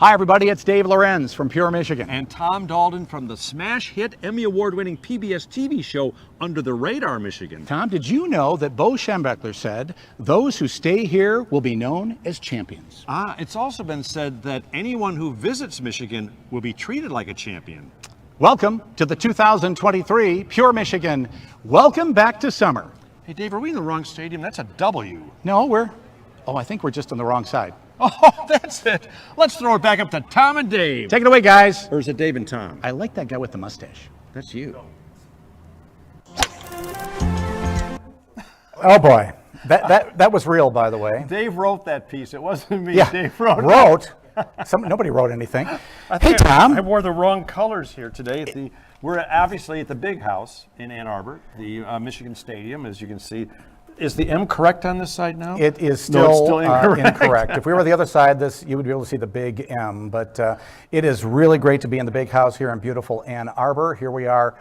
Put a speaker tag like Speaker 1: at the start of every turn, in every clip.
Speaker 1: Hi everybody, it's Dave Lorenz from Pure, Michigan.
Speaker 2: And Tom Dalton from the smash hit Emmy Award-winning PBS TV show Under the Radar, Michigan.
Speaker 1: Tom, did you know that Bo Schembechler said, those who stay here will be known as champions?
Speaker 2: It's also been said that anyone who visits Michigan will be treated like a champion.
Speaker 1: Welcome to the 2023 Pure Michigan. Welcome back to summer.
Speaker 2: Hey Dave, are we in the wrong stadium? That's a W.
Speaker 1: No, I think we're just on the wrong side.
Speaker 2: Oh, that's it. Let's throw it back up to Tom and Dave.
Speaker 1: Take it away, guys.
Speaker 2: Or is it Dave and Tom?
Speaker 1: I like that guy with the mustache.
Speaker 2: That's you.
Speaker 3: Oh boy, that was real, by the way.
Speaker 4: Dave wrote that piece. It wasn't me.
Speaker 3: Yeah,
Speaker 4: Dave wrote.
Speaker 3: Nobody wrote anything.
Speaker 1: Hey, Tom.
Speaker 4: I wore the wrong colors here today. We're obviously at the big house in Ann Arbor, the Michigan Stadium, as you can see. Is the M correct on this side now?
Speaker 3: It is
Speaker 4: No, it's
Speaker 3: still,
Speaker 4: still incorrect.
Speaker 3: incorrect. If we were the other side, you would be able to see the big M. But it is really great to be in the big house here in beautiful Ann Arbor. Here we are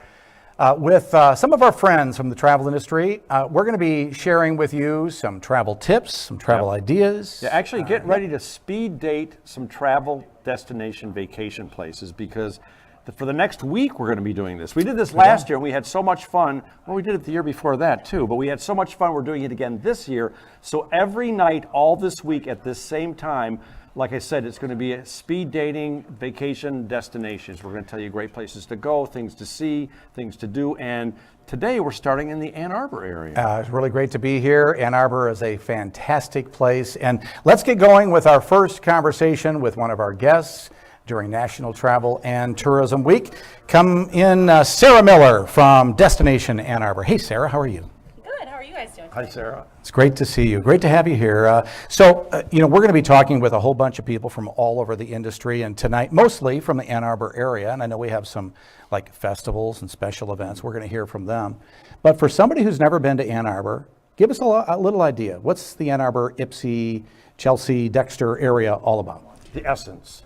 Speaker 3: with some of our friends from the travel industry. We're going to be sharing with you some travel tips, some travel ideas.
Speaker 4: Yeah, actually, get ready to speed date some travel destination vacation places because for the next week we're going to be doing this. We did this last year and we had so much fun. Well, we did it the year before that too, but we had so much fun. We're doing it again this year. So every night, all this week at this same time, like I said, it's going to be a speed dating vacation destinations. We're going to tell you great places to go, things to see, things to do. And today we're starting in the Ann Arbor area.
Speaker 3: It's really great to be here. Ann Arbor is a fantastic place. And let's get going with our first conversation with one of our guests during National Travel and Tourism Week. Come in, Sarah Miller from Destination Ann Arbor. Hey, Sarah, how are you?
Speaker 5: Good. How are you guys doing?
Speaker 4: Hi, Sarah.
Speaker 3: It's great to see you. Great to have you here. We're going to be talking with a whole bunch of people from all over the industry, and tonight, mostly from the Ann Arbor area. And I know we have some like festivals and special events. We're going to hear from them. But for somebody who's never been to Ann Arbor, give us a little idea. What's the Ann Arbor, Ypsi, Chelsea, Dexter area all about?
Speaker 4: The essence.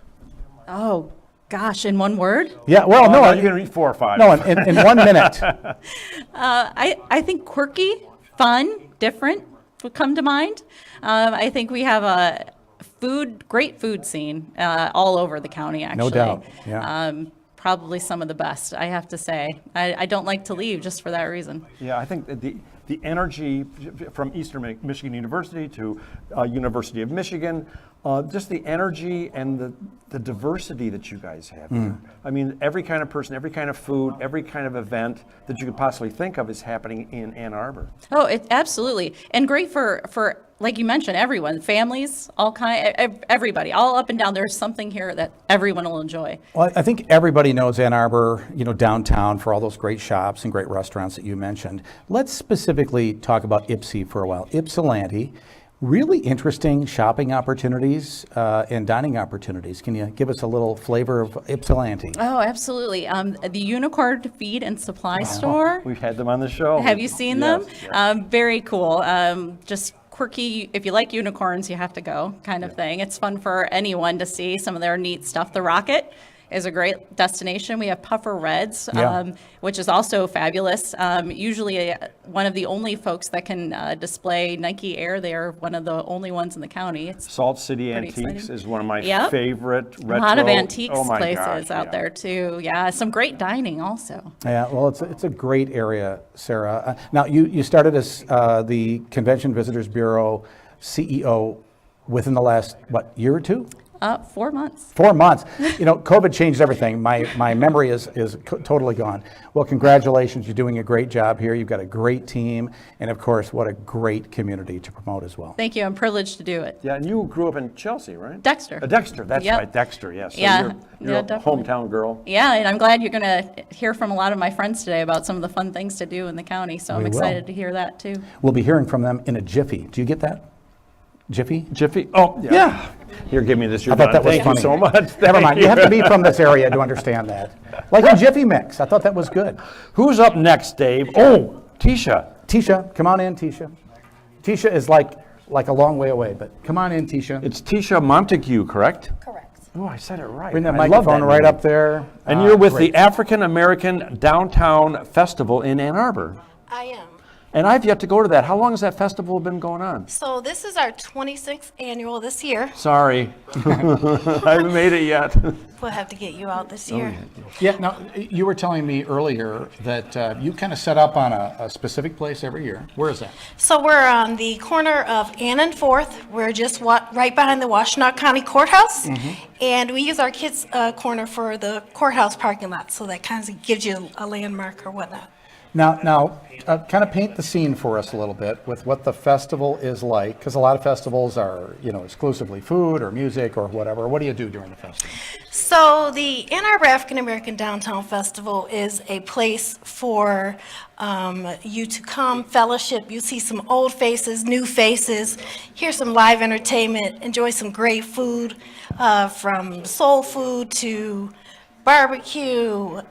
Speaker 5: Oh, gosh, in one word?
Speaker 3: Yeah, well, no,
Speaker 4: you're going to read 4 or 5.
Speaker 3: No, in 1 minute.
Speaker 5: I think quirky, fun, different would come to mind. I think we have a great food scene all over the county, actually.
Speaker 3: No doubt, yeah.
Speaker 5: Probably some of the best, I have to say. I don't like to leave just for that reason.
Speaker 4: Yeah, I think that the energy from Eastern Michigan University to University of Michigan, just the energy and the diversity that you guys have here. I mean, every kind of person, every kind of food, every kind of event that you could possibly think of is happening in Ann Arbor.
Speaker 5: Oh, absolutely. And great for like you mentioned, everyone, families, everybody, all up and down. There's something here that everyone will enjoy.
Speaker 3: Well, I think everybody knows Ann Arbor, downtown for all those great shops and great restaurants that you mentioned. Let's specifically talk about Ypsi for a while. Ypsilanti, really interesting shopping opportunities and dining opportunities. Can you give us a little flavor of Ypsilanti?
Speaker 5: Oh, absolutely. The Unicorn Feed and Supply Store.
Speaker 4: We've had them on the show.
Speaker 5: Have you seen them?
Speaker 4: Yes.
Speaker 5: Very cool. Just quirky. If you like unicorns, you have to go kind of thing. It's fun for anyone to see some of their neat stuff. The Rocket is a great destination. We have Puffer Reds, which is also fabulous. Usually one of the only folks that can display Nike Air. They are one of the only ones in the county. It's
Speaker 4: Salt City
Speaker 5: pretty
Speaker 4: Antiques
Speaker 5: exciting.
Speaker 4: is one of my
Speaker 5: Yep.
Speaker 4: favorite retro.
Speaker 5: A lot of antiques places
Speaker 4: gosh,
Speaker 5: out there too. Yeah, some great dining also.
Speaker 3: Yeah, well, it's a great area, Sarah. Now, you started as the Convention Visitors Bureau CEO within the last, year or two?
Speaker 5: 4 months.
Speaker 3: 4 months. COVID changed everything. My memory is totally gone. Well, congratulations. You're doing a great job here. You've got a great team. And of course, what a great community to promote as well.
Speaker 5: Thank you. I'm privileged to do it.
Speaker 4: Yeah, and you grew up in Chelsea, right?
Speaker 5: Dexter.
Speaker 4: Dexter, that's
Speaker 5: Yep.
Speaker 4: right, Dexter, yes. So
Speaker 5: Yeah,
Speaker 4: you're
Speaker 5: yeah,
Speaker 4: a
Speaker 5: definitely.
Speaker 4: hometown girl.
Speaker 5: Yeah, and I'm glad you're going to hear from a lot of my friends today about some of the fun things to do in the county. So I'm
Speaker 3: We will.
Speaker 5: excited to hear that too.
Speaker 3: We'll be hearing from them in a jiffy. Do you get that? Jiffy?
Speaker 4: Jiffy? Oh, yeah. Here, give me this. You're
Speaker 3: I thought
Speaker 4: done.
Speaker 3: that was
Speaker 4: Thank
Speaker 3: funny.
Speaker 4: you so much.
Speaker 3: Never mind. You have to be from this area to understand that. Like a Jiffy Mix. I thought that was good.
Speaker 4: Who's up next, Dave? Oh, Tisha.
Speaker 3: Tisha, come on in, Tisha. Tisha is like a long way away, but come on in, Tisha.
Speaker 4: It's Tisha Montague, correct?
Speaker 6: Correct.
Speaker 4: Oh, I said it right.
Speaker 3: Bring that
Speaker 4: I love
Speaker 3: microphone
Speaker 4: that
Speaker 3: right
Speaker 4: name.
Speaker 3: up there.
Speaker 4: And you're with
Speaker 3: great.
Speaker 4: the African American Downtown Festival in Ann Arbor.
Speaker 6: I am.
Speaker 4: And I've yet to go to that. How long has that festival been going on?
Speaker 6: So this is our 26th annual this year.
Speaker 4: Sorry, I haven't made it yet.
Speaker 6: We'll have to get you out this year.
Speaker 1: Yeah, now, you were telling me earlier that you kind of set up on a specific place every year. Where is that?
Speaker 6: So we're on the corner of Ann and 4th. We're just right behind the Washtenaw County Courthouse. And we use our kids' corner for the courthouse parking lot. So that kind of gives you a landmark or whatnot.
Speaker 3: Now, kind of paint the scene for us a little bit with what the festival is like, because a lot of festivals are, exclusively food or music or whatever. What do you do during the festival?
Speaker 6: So the Ann Arbor African American Downtown Festival is a place for you to come, fellowship. You see some old faces, new faces, hear some live entertainment, enjoy some great food, from soul food to barbecue.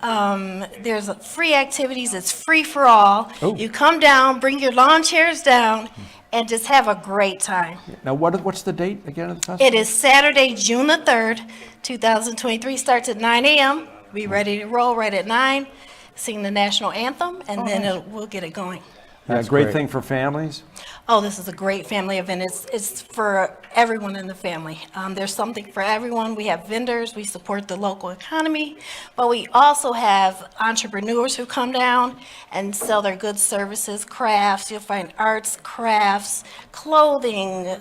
Speaker 6: There's free activities. It's free for all. You come down, bring your lawn chairs down, and just have a great time.
Speaker 4: Now, what's the date again of the festival?
Speaker 6: It is Saturday, June the 3rd, 2023. Starts at 9 a.m. Be ready to roll right at 9, sing the national anthem, and then we'll get it going.
Speaker 4: That's great thing for families.
Speaker 6: Oh, this is a great family event. It's for everyone in the family. There's something for everyone. We have vendors. We support the local economy, but we also have entrepreneurs who come down and sell their goods, services, crafts. You'll find arts, crafts, clothing,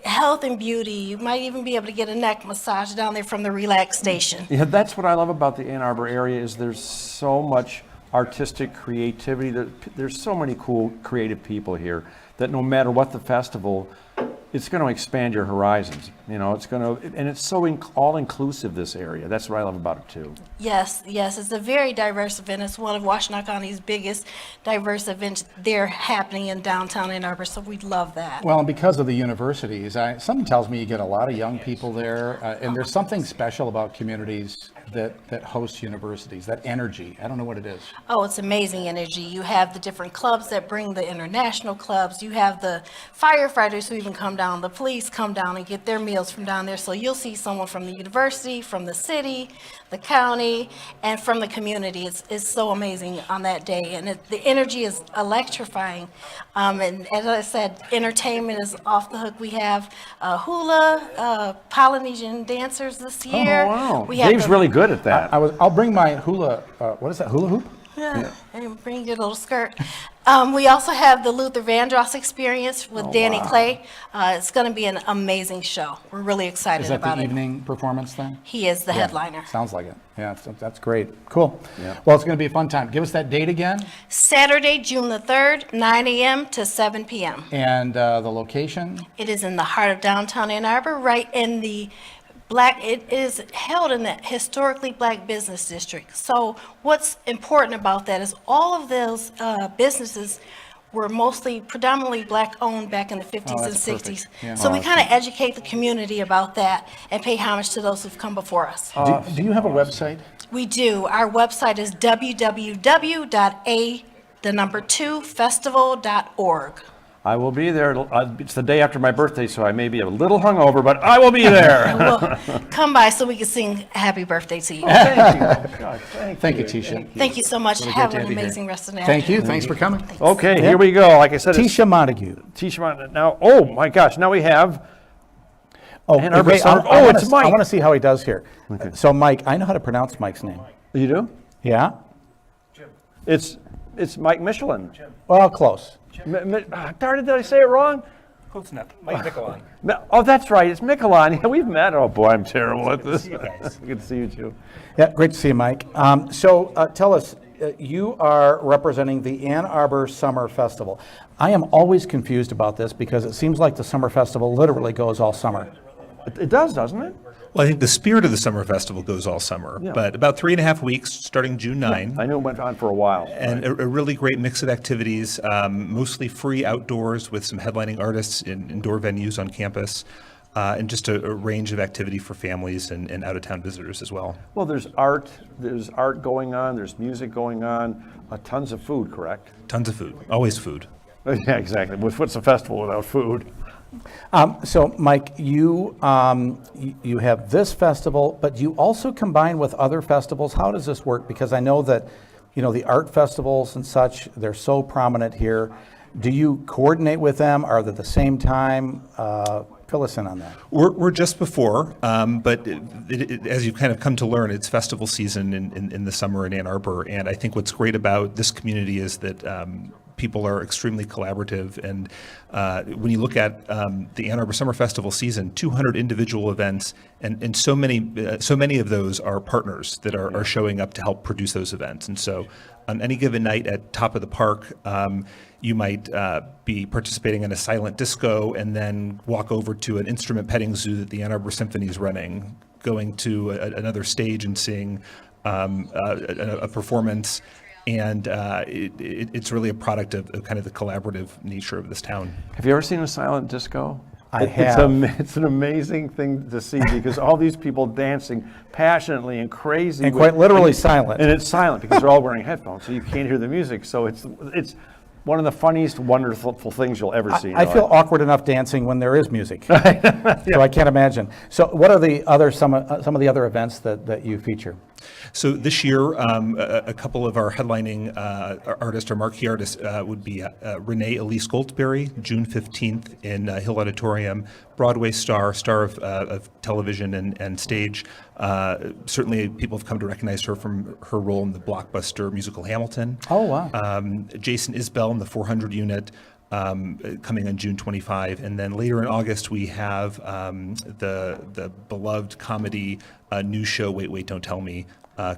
Speaker 6: health and beauty. You might even be able to get a neck massage down there from the relax station.
Speaker 4: Yeah, that's what I love about the Ann Arbor area is there's so much artistic creativity. There's so many cool, creative people here that no matter what the festival, it's going to expand your horizons. It's going to, and it's so all-inclusive, this area. That's what I love about it, too.
Speaker 6: Yes, it's a very diverse event. It's one of Washtenaw County's biggest diverse events. They're happening in downtown Ann Arbor, so we love that.
Speaker 1: Well, and because of the universities, something tells me you get a lot of young people there, and there's something special about communities that host universities, that energy. I don't know what it is.
Speaker 6: Oh, it's amazing energy. You have the different clubs that bring the international clubs. You have the firefighters who even come down. The police come down and get their meals from down there. So you'll see someone from the university, from the city, the county, and from the community. It's so amazing on that day. And the energy is electrifying. And as I said, entertainment is off the hook. We have hula, Polynesian dancers this year.
Speaker 4: Oh, wow.
Speaker 6: We have
Speaker 4: Dave's really good at that.
Speaker 1: I'll bring my hula, what is that, hula hoop?
Speaker 6: Yeah, and bring your little skirt. We also have the Luther Vandross experience with Danny Clay. It's going to be an amazing show. We're really excited
Speaker 1: Is that
Speaker 6: about
Speaker 1: the
Speaker 6: it.
Speaker 1: evening performance then?
Speaker 6: He is the headliner.
Speaker 1: Sounds like it. Yeah, that's great. Cool.
Speaker 4: Yeah.
Speaker 1: Well, it's going to be a fun time. Give us that date again
Speaker 6: Saturday, June the 3rd, 9 a.m. to 7 p.m.
Speaker 1: and the location.
Speaker 6: It is in the heart of downtown Ann Arbor, right in the it is held in the historically black business district. So what's important about that is all of those businesses were predominantly black owned back in the 50s and
Speaker 1: that's
Speaker 6: 60s.
Speaker 1: perfect. Yeah.
Speaker 6: So we kind of educate the community about that and pay homage to those who've come before us.
Speaker 1: Do you have a website?
Speaker 6: We do. Our website is www.2festival.org.
Speaker 4: I will be there. It's the day after my birthday, so I may be a little hungover, but I will be there.
Speaker 6: Well, come by so we can sing happy birthday to you.
Speaker 4: Thank you. God,
Speaker 1: Thank you, Tisha.
Speaker 6: Thank you so much. Have
Speaker 1: to
Speaker 6: an
Speaker 1: have you here.
Speaker 6: amazing rest of the
Speaker 1: Thank you.
Speaker 6: afternoon.
Speaker 1: Thanks for coming.
Speaker 4: Okay, here we go. Like I said, it's
Speaker 3: Tisha Montague.
Speaker 4: Tisha. Now, oh my gosh, now we have.
Speaker 3: Oh,
Speaker 4: Ann Arbor
Speaker 3: wait,
Speaker 4: Summer-
Speaker 3: I wanna-
Speaker 4: it's Mike.
Speaker 3: I want to see how he does here. So, Mike, I know how to pronounce Mike's name.
Speaker 4: You do?
Speaker 3: Yeah?
Speaker 4: It's Mike Michelin.
Speaker 3: Well, close.
Speaker 4: Darn it, did I say it wrong?
Speaker 7: Close enough. Mike Michelon.
Speaker 4: Oh, that's right. It's Michelin. Yeah, we've met. Oh boy, I'm terrible at this. Good to see you too.
Speaker 3: Yeah, great to see you, Mike. So tell us, you are representing the Ann Arbor Summer Festival. I am always confused about this because it seems like the Summer Festival literally goes all summer.
Speaker 4: It does, doesn't it?
Speaker 7: Well, I think the spirit of the summer festival goes all summer,
Speaker 4: Yeah.
Speaker 7: but about 3.5 weeks, starting June 9.
Speaker 4: I knew it went on for a while.
Speaker 7: And a really great mix of activities, mostly free outdoors with some headlining artists in indoor venues on campus, and just a range of activity for families and out-of-town visitors as well.
Speaker 4: Well, there's art going on, there's music going on, tons of food, correct?
Speaker 7: Tons of food, always food.
Speaker 4: Yeah, exactly. What's a festival without food?
Speaker 3: So, Mike, you have this festival, but you also combine with other festivals. How does this work? Because I know that, the art festivals and such, they're so prominent here. Do you coordinate with them? Are they the same time? Fill us in on that.
Speaker 7: We're just before, but as you've kind of come to learn, it's festival season in the summer in Ann Arbor. And I think what's great about this community is that people are extremely collaborative. And when you look at the Ann Arbor Summer Festival season, 200 individual events, and so many of those are partners that are showing up to help produce those events. And so on any given night at Top of the Park, you might be participating in a silent disco and then walk over to an instrument petting zoo that the Ann Arbor Symphony is running, going to another stage and seeing a performance. And it's really a product of kind of the collaborative nature of this town.
Speaker 4: Have you ever seen a silent disco?
Speaker 3: I
Speaker 4: It's
Speaker 3: have.
Speaker 4: it's an amazing thing to see because all these people dancing passionately and crazy.
Speaker 3: And quite literally silent.
Speaker 4: And it's silent because they're all wearing headphones, so you can't hear the music. So it's one of the funniest, wonderful things you'll ever see. in
Speaker 3: I
Speaker 4: your
Speaker 3: feel
Speaker 4: life.
Speaker 3: awkward enough dancing when there is music. So I can't imagine. So what are the other some of the other events that you feature?
Speaker 7: So this year, a couple of our headlining artists or marquee artists would be Renee Elise Goldsberry, June 15th in Hill Auditorium, Broadway star of television and stage. Certainly people have come to recognize her from her role in the blockbuster musical Hamilton.
Speaker 3: Oh, wow.
Speaker 7: Jason Isbell in the 400 unit. Coming on June 25, and then later in August we have the beloved comedy news show Wait, Don't Tell Me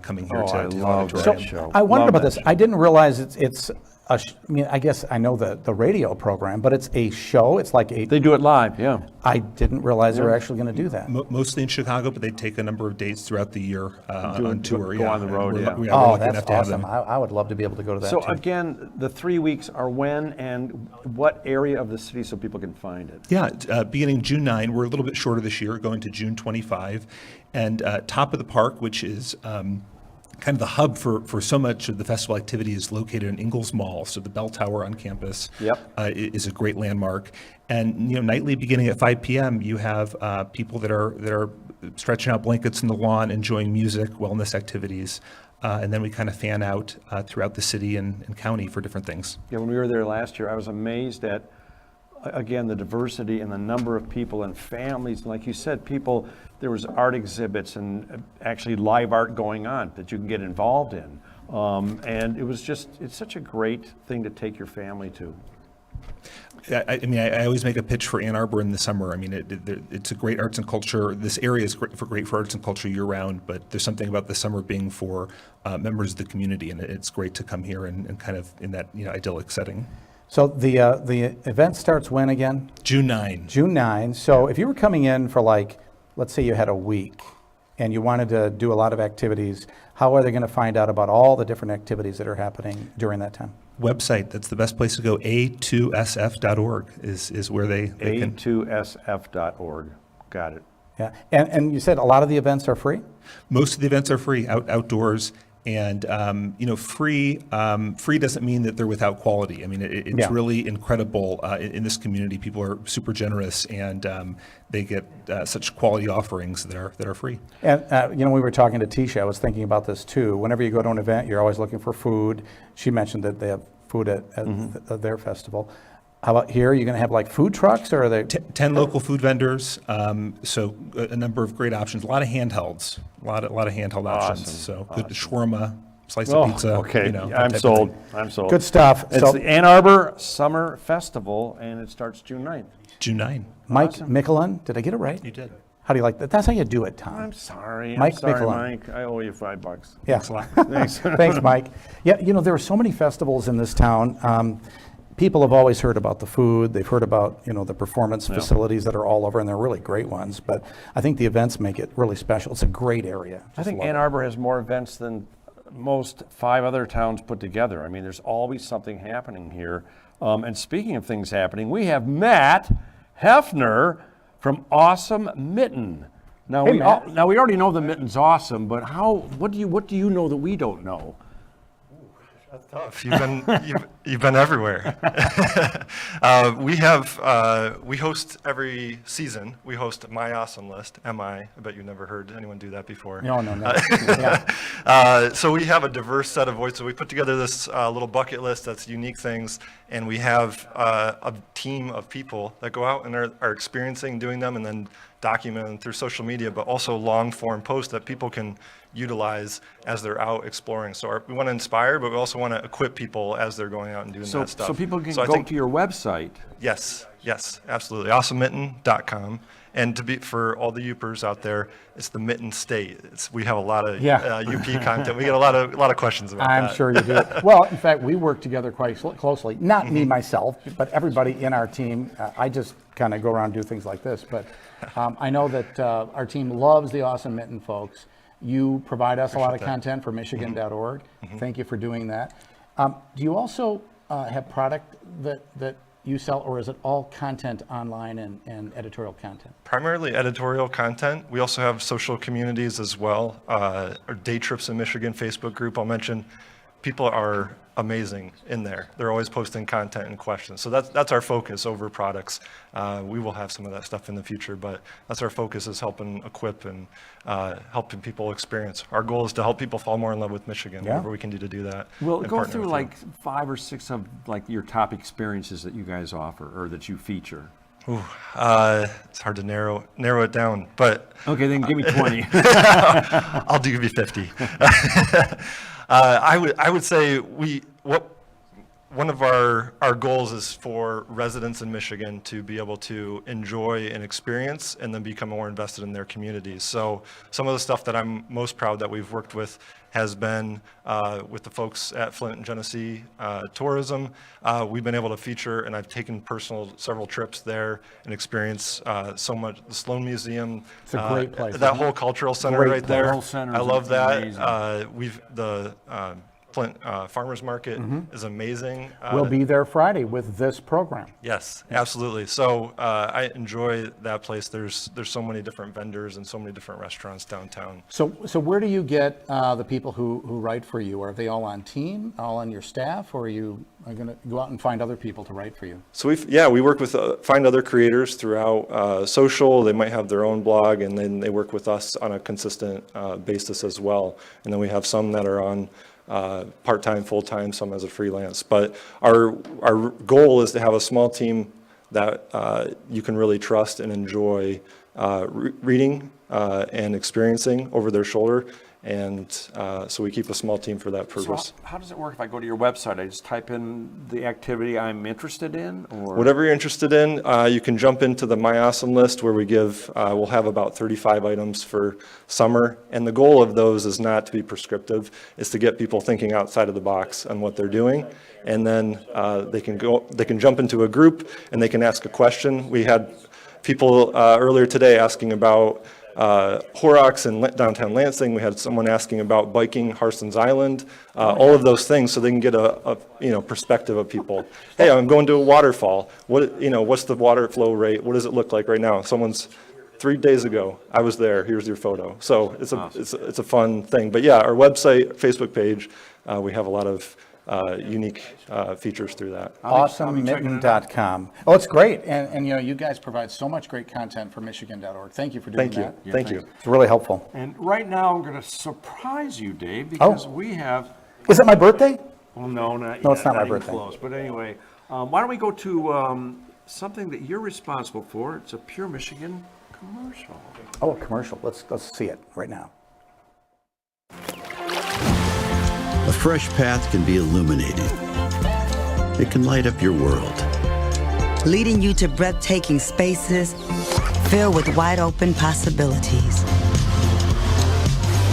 Speaker 7: coming here
Speaker 4: I
Speaker 7: to
Speaker 4: love
Speaker 7: Auditorium.
Speaker 4: that show.
Speaker 3: I wondered
Speaker 4: Love
Speaker 3: about
Speaker 4: that
Speaker 3: this. I didn't realize it's I mean, I guess I know the radio program, but it's a show. It's like
Speaker 4: They do it live, yeah.
Speaker 3: I didn't realize they were actually going to do that.
Speaker 7: Mostly in Chicago, but they take a number of dates throughout the year on tour.
Speaker 4: go on the road,
Speaker 7: We're
Speaker 4: yeah.
Speaker 7: we're
Speaker 3: Oh,
Speaker 7: lucky
Speaker 3: that's
Speaker 7: enough to have
Speaker 3: awesome.
Speaker 7: them.
Speaker 3: I would love to be able to go to that
Speaker 4: So
Speaker 3: too.
Speaker 4: again, the 3 weeks are when and what area of the city so people can find it?
Speaker 7: Yeah, beginning June 9, we're a little bit shorter this year, going to June 25. And Top of the Park, which is kind of the hub for so much of the festival activity, is located in Ingalls Mall. So the bell tower on campus is a great landmark. And nightly beginning at 5 p.m., you have people that are stretching out blankets in the lawn, enjoying music, wellness activities. And then we kind of fan out throughout the city and county for different things.
Speaker 4: Yeah, when we were there last year, I was amazed at, again, the diversity and the number of people and families. And like you said, there was art exhibits and actually live art going on that you can get involved in. And it's such a great thing to take your family to.
Speaker 7: I always make a pitch for Ann Arbor in the summer. I mean, it's a great arts and culture. This area is great for arts and culture year round, but there's something about the summer being for members of the community, and it's great to come here and kind of in that idyllic setting.
Speaker 3: So the event starts when again?
Speaker 7: June 9.
Speaker 3: June 9. So if you were coming in for let's say you had a week and you wanted to do a lot of activities, how are they going to find out about all the different activities that are happening during that time?
Speaker 7: Website, that's the best place to go. A2sf.org is where they can.
Speaker 4: A2sf.org. Got it.
Speaker 3: Yeah. And you said a lot of the events are free?
Speaker 7: Most of the events are free, outdoors. And free doesn't mean that they're without quality. I mean, it's really incredible in this community. People are super generous, and they get such quality offerings that are free.
Speaker 3: And we were talking to Tisha. I was thinking about this too. Whenever you go to an event, you're always looking for food. She mentioned that they have food at their festival. How about here? Are you going to have food trucks, or are they
Speaker 7: 10 local food vendors? So a number of great options. A lot of handhelds. A lot of handheld options. So good shawarma, slice of pizza.
Speaker 4: Okay.
Speaker 7: that
Speaker 4: I'm
Speaker 7: type of
Speaker 4: sold.
Speaker 7: thing.
Speaker 4: I'm sold.
Speaker 3: good stuff?
Speaker 4: It's
Speaker 3: So
Speaker 4: the Ann Arbor Summer Festival, and it starts June 9th.
Speaker 7: June 9.
Speaker 3: Mike Mickelin, did I get it right?
Speaker 7: You did.
Speaker 3: How do you like that? That's how you do it, Tom.
Speaker 4: I'm sorry.
Speaker 3: Mike
Speaker 4: I'm sorry,
Speaker 3: Mickelin.
Speaker 4: Mike. I owe you $5.
Speaker 3: Yeah.
Speaker 4: Thanks.
Speaker 3: Thanks, Mike. Yeah, there are so many festivals in this town. People have always heard about the food. They've heard about, the performance facilities that are all over, and they're really great ones. But I think the events make it really special. It's a great area.
Speaker 4: I think
Speaker 3: Just love
Speaker 4: Ann
Speaker 3: it.
Speaker 4: Arbor has more events than most 5 other towns put together. I mean, there's always something happening here. And speaking of things happening, we have Matt Hefner from Awesome Mitten. Now,
Speaker 3: Hey,
Speaker 4: we
Speaker 3: Matt.
Speaker 4: already know the Mitten's awesome, but what do you know that we don't know?
Speaker 8: That's tough. You've You've been everywhere. We host every season. We host My Awesome List, MI. I bet you've never heard anyone do that before.
Speaker 1: No, yeah.
Speaker 8: So we have a diverse set of voices. We put together this little bucket list that's unique things, and we have a team of people that go out and are experiencing doing them and then document them through social media, but also long form posts that people can utilize as they're out exploring. So we want to inspire, but we also want to equip people as they're going out and doing that stuff.
Speaker 4: So people can
Speaker 8: I
Speaker 4: go
Speaker 8: think-
Speaker 4: to your website.
Speaker 8: Yes, absolutely. AwesomeMitten.com. And for all the Youpers out there, it's the Mitten State. We have a lot of UP content. We get a lot of questions about that.
Speaker 1: I'm sure you do. Well, in fact, we work together quite closely. Not me myself, but everybody in our team. I just kind of go around and do things like this. But I know that our team loves the Awesome Mitten folks. You provide us a lot of content for Michigan.org. Thank you for doing that. Do you also have product that you sell, or is it all content online and editorial content?
Speaker 8: Primarily editorial content. We also have social communities as well. Our Day Trips in Michigan Facebook group, I'll mention. People are amazing in there. They're always posting content and questions. So that's our focus over products. We will have some of that stuff in the future, but that's our focus, is helping equip and helping people experience. Our goal is to help people fall more in love with Michigan, whatever we can do to do that.
Speaker 4: Well,
Speaker 8: and
Speaker 4: go
Speaker 8: partner
Speaker 4: through
Speaker 8: with
Speaker 4: like 5 or 6 of like your top experiences that you guys offer or that you feature.
Speaker 8: you. It's hard to narrow it down, but
Speaker 4: Okay, then give me 20.
Speaker 8: I'll give you 50. I would say one of our goals is for residents in Michigan to be able to enjoy and experience and then become more invested in their communities. So some of the stuff that I'm most proud that we've worked with has been with the folks at Flint and Genesee Tourism. We've been able to feature, and I've taken several trips there and experienced so much. The Sloan Museum,
Speaker 1: It's a great place.
Speaker 8: that whole cultural center
Speaker 1: Great
Speaker 8: right
Speaker 1: place.
Speaker 8: there.
Speaker 4: The whole center
Speaker 8: I
Speaker 4: is
Speaker 8: love that.
Speaker 4: amazing.
Speaker 8: Flint Farmers Market is amazing.
Speaker 1: We'll be there Friday with this program.
Speaker 8: Yes, absolutely. So I enjoy that place. There's so many different vendors and so many different restaurants downtown.
Speaker 1: So where do you get the people who write for you? Are they all on team, all on your staff, or are you going to go out and find other people to write for you?
Speaker 8: So we work with find other creators throughout social. They might have their own blog, and then they work with us on a consistent basis as well. And then we have some that are on part-time, full-time, some as a freelance. But our goal is to have a small team that you can really trust and enjoy reading and experiencing over their shoulder. And so we keep a small team for that purpose.
Speaker 4: So how does it work if I go to your website? I just type in the activity I'm interested in, or
Speaker 8: Whatever you're interested in, you can jump into the My Awesome list where we'll have about 35 items for summer. And the goal of those is not to be prescriptive, it's to get people thinking outside of the box on what they're doing. And then they can jump into a group and they can ask a question. We had people earlier today asking about Horrocks and downtown Lansing. We had someone asking about biking Harson's Island, all of those things, so they can get a perspective of people. Hey, I'm going to a waterfall. What's the water flow rate? What does it look like right now? Someone's 3 days ago, I was there. Here's your photo. So it's a fun thing. But yeah, our website, Facebook page, we have a lot of unique features through that.
Speaker 1: AwesomeMitten.com. Oh, it's great. And you guys provide so much great content for Michigan.org. Thank you for doing that.
Speaker 8: Thank you.
Speaker 1: It's really helpful.
Speaker 4: And right now I'm going to surprise you, Dave, because we have.
Speaker 1: Is it my birthday?
Speaker 4: Well, no, not yet.
Speaker 1: No, it's not my
Speaker 4: even
Speaker 1: birthday.
Speaker 4: Close. But anyway, why don't we go to something that you're responsible for? It's a Pure Michigan commercial.
Speaker 1: Oh, a commercial. Let's see it right now.
Speaker 9: A fresh path can be illuminating. It can light up your world.
Speaker 10: Leading you to breathtaking spaces filled with wide open possibilities.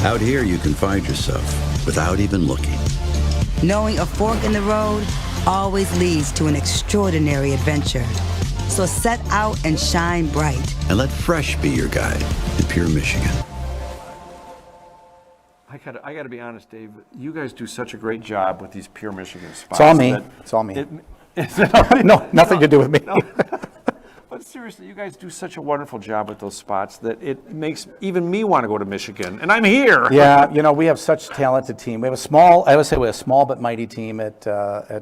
Speaker 9: Out here, you can find yourself without even looking.
Speaker 10: Knowing a fork in the road always leads to an extraordinary adventure. So set out and shine bright.
Speaker 9: And let fresh be your guide to Pure Michigan.
Speaker 4: I got to be honest, Dave. You guys do such a great job with these Pure Michigan spots.
Speaker 1: It's all me.
Speaker 4: that
Speaker 1: It's all me.
Speaker 4: Is it all right?
Speaker 1: No, nothing to do with me.
Speaker 4: But But seriously, you guys do such a wonderful job with those spots that it makes even me want to go to Michigan, and I'm here.
Speaker 3: Yeah, you know, we have such a talented team. We have a small, I would say we have a small but mighty team at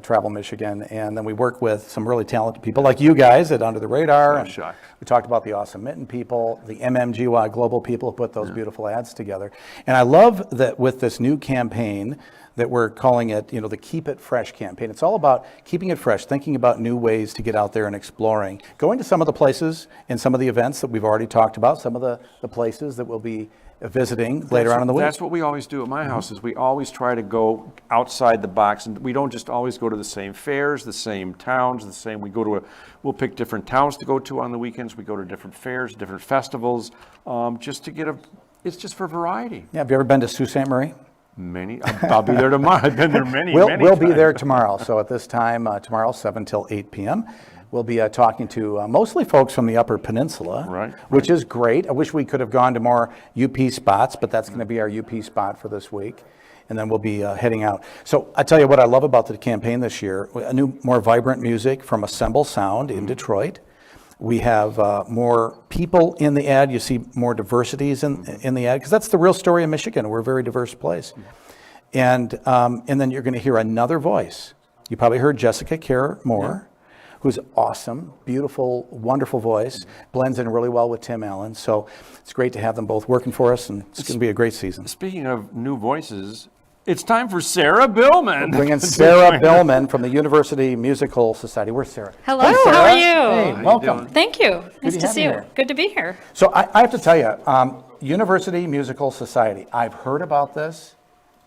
Speaker 3: Travel Michigan, and then we work with some really talented people like you guys at Under the Radar. And
Speaker 4: sure.
Speaker 3: we talked about the Awesome Mitten people, the MMGY Global people who put those beautiful ads together. And I love that with this new campaign that we're calling it, you know, the Keep It Fresh campaign. It's all about keeping it fresh, thinking about new ways to get out there and exploring. Going to some of the places and some of the events that we've already talked about, some of the places that we'll be visiting later on in the week.
Speaker 4: That's what we always do at my house, is we always try to go outside the box, and we don't just always go to the same fairs, the same towns, we'll pick different towns to go to on the weekends. We go to different fairs, different festivals, just to get it's just for variety.
Speaker 3: Yeah, have you ever been to Sault Ste. Marie?
Speaker 4: Many. I'll be there tomorrow. I've been there many
Speaker 3: We'll be
Speaker 4: times.
Speaker 3: there tomorrow. So at this time, tomorrow, 7 till 8 p.m., we'll be talking to mostly folks from the Upper Peninsula,
Speaker 4: Right.
Speaker 3: which is great. I wish we could have gone to more UP spots, but that's going to be our UP spot for this week. And then we'll be heading out. So I tell you what I love about the campaign this year, a new, more vibrant music from Assemble Sound in Detroit. We have more people in the ad. You see more diversities in the ad, because that's the real story of Michigan. We're a very diverse place. And then you're going to hear another voice. You probably heard Jessica Kerr Moore, who's awesome, beautiful, wonderful voice, blends in really well with Tim Allen. So it's great to have them both working for us, and it's going to be a great season.
Speaker 4: Speaking of new voices, it's time for Sarah Billman.
Speaker 3: Bring in Sarah Billman from the University Musical Society. Where's Sarah?
Speaker 11: Hello,
Speaker 3: Hi, Sarah.
Speaker 11: how are you?
Speaker 3: Hey, welcome.
Speaker 11: Thank you. Nice
Speaker 3: to
Speaker 11: to
Speaker 3: have
Speaker 11: see
Speaker 3: you
Speaker 11: you.
Speaker 3: here.
Speaker 11: Good to be here.
Speaker 3: So I have to tell you, University Musical Society, I've heard about this,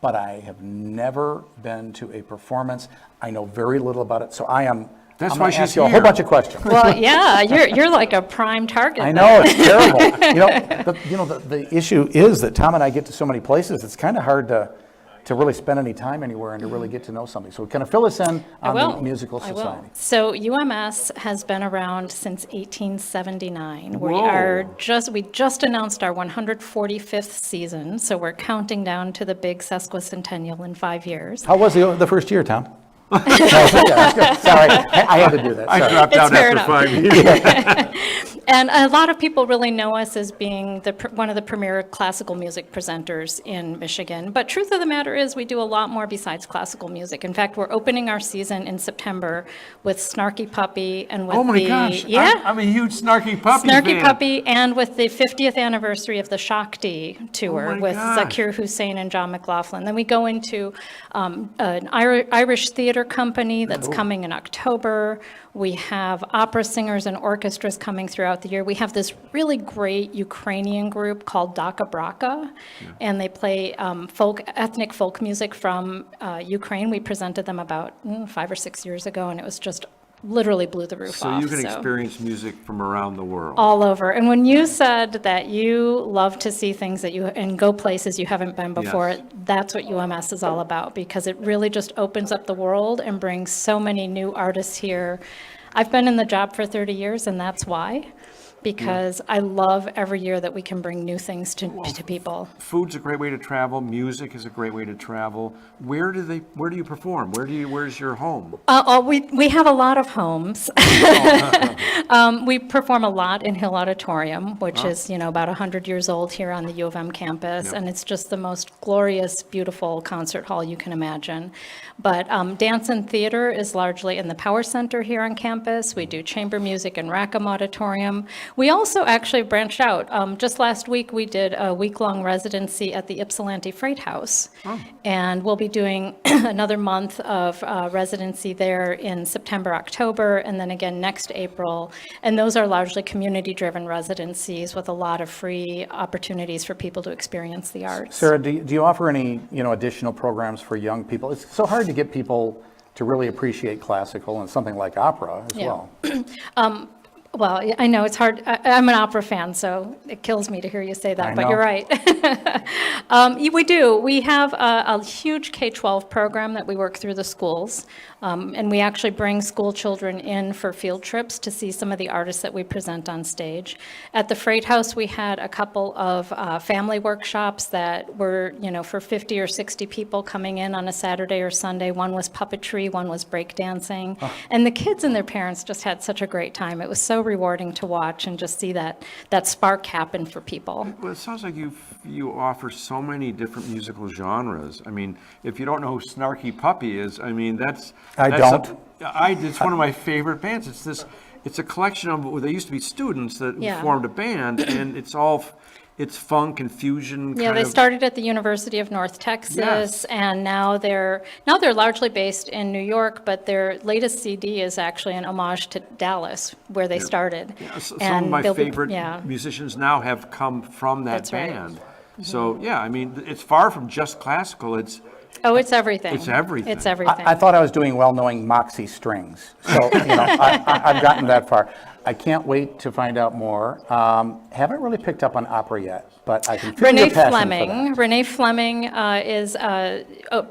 Speaker 3: but I have never been to a performance. I know very little about it, so
Speaker 4: That's
Speaker 3: I'm
Speaker 4: why
Speaker 3: gonna
Speaker 4: she's
Speaker 3: ask you a whole
Speaker 4: here.
Speaker 3: bunch of questions.
Speaker 11: Well, yeah, you're like a prime target.
Speaker 3: I know, it's terrible. The issue is that Tom and I get to so many places, it's kind of hard to really spend any time anywhere and to really get to know something. So kind of fill us in on the Musical
Speaker 11: I
Speaker 3: Society.
Speaker 11: will. So UMS has been around since 1879.
Speaker 4: Whoa.
Speaker 11: We just announced our 145th season, so we're counting down to the big sesquicentennial in 5 years.
Speaker 3: How was the first year, Tom? No, yeah, sorry, I had to do that.
Speaker 4: I
Speaker 3: Sorry.
Speaker 4: dropped
Speaker 11: It's
Speaker 4: out
Speaker 11: fair
Speaker 4: after
Speaker 11: enough.
Speaker 4: 5 years.
Speaker 11: And a lot of people really know us as being one of the premier classical music presenters in Michigan. But truth of the matter is, we do a lot more besides classical music. In fact, we're opening our season in September with Snarky Puppy and with
Speaker 4: Oh my gosh,
Speaker 11: yeah,
Speaker 4: I'm a huge Snarky Puppy
Speaker 11: Snarky
Speaker 4: fan.
Speaker 11: Puppy, and with the 50th anniversary of the Shakti tour
Speaker 4: Oh my
Speaker 11: with
Speaker 4: gosh.
Speaker 11: Zakir Hussain and John McLaughlin. Then we go into an Irish theater company that's coming in October. We have opera singers and orchestras coming throughout the year. We have this really great Ukrainian group called Daka Braka, and they play ethnic folk music from Ukraine. We presented them about 5 or 6 years ago, and it was just literally blew the roof
Speaker 4: So
Speaker 11: off.
Speaker 4: you can experience music from around the world.
Speaker 11: All over. And when you said that you love to see things and go places you haven't been before,
Speaker 4: Yes.
Speaker 11: that's what UMS is all about, because it really just opens up the world and brings so many new artists here. I've been in the job for 30 years, and that's why, because I love every year that we can bring new things to people.
Speaker 4: Food's a great way to travel. Music is a great way to travel. Where do you perform? Where's your home?
Speaker 11: We have a lot of homes. We perform a lot in Hill Auditorium, which is, about 100 years old here on the U of M campus, and it's just the most glorious, beautiful concert hall you can imagine. But dance and theater is largely in the Power Center here on campus. We do chamber music in Rackham Auditorium. We also actually branched out. Just last week, we did a week-long residency at the Ypsilanti Freight House. And we'll be doing another month of residency there in September, October, and then again next April. And those are largely community-driven residencies with a lot of free opportunities for people to experience the arts.
Speaker 3: Sarah, do you offer any additional programs for young people? It's so hard to get people to really appreciate classical and something like opera as well.
Speaker 11: Well, I know it's hard. I'm an opera fan, so it kills me to hear you say that, but you're right. We do. We have a huge K-12 program that we work through the schools, and we actually bring school children in for field trips to see some of the artists that we present on stage. At the Freight House, we had a couple of family workshops that were, for 50 or 60 people coming in on a Saturday or Sunday. One was puppetry, one was breakdancing, and the kids and their parents just had such a great time. It was so rewarding to watch and just see that spark happen for people.
Speaker 4: Well, it sounds like you offer so many different musical genres. I mean, if you don't know who Snarky Puppy is, I mean, it's one of my favorite bands. It's a collection of, they used to be students that formed a band, and it's funk and fusion.
Speaker 11: Yeah, they started at the University of North Texas, and now they're largely based in New York, but their latest CD is actually an homage to Dallas, where they started.
Speaker 4: Yeah, some of my favorite musicians now have come from that band. Right. So yeah, I mean, it's far from just classical. It's
Speaker 11: everything.
Speaker 4: It's everything.
Speaker 11: It's everything.
Speaker 1: I thought I was doing well knowing Moxie strings. So, I've gotten that far. I can't wait to find out more. Haven't really picked up on opera yet, but I can feel your passion for that.
Speaker 11: Renee Fleming is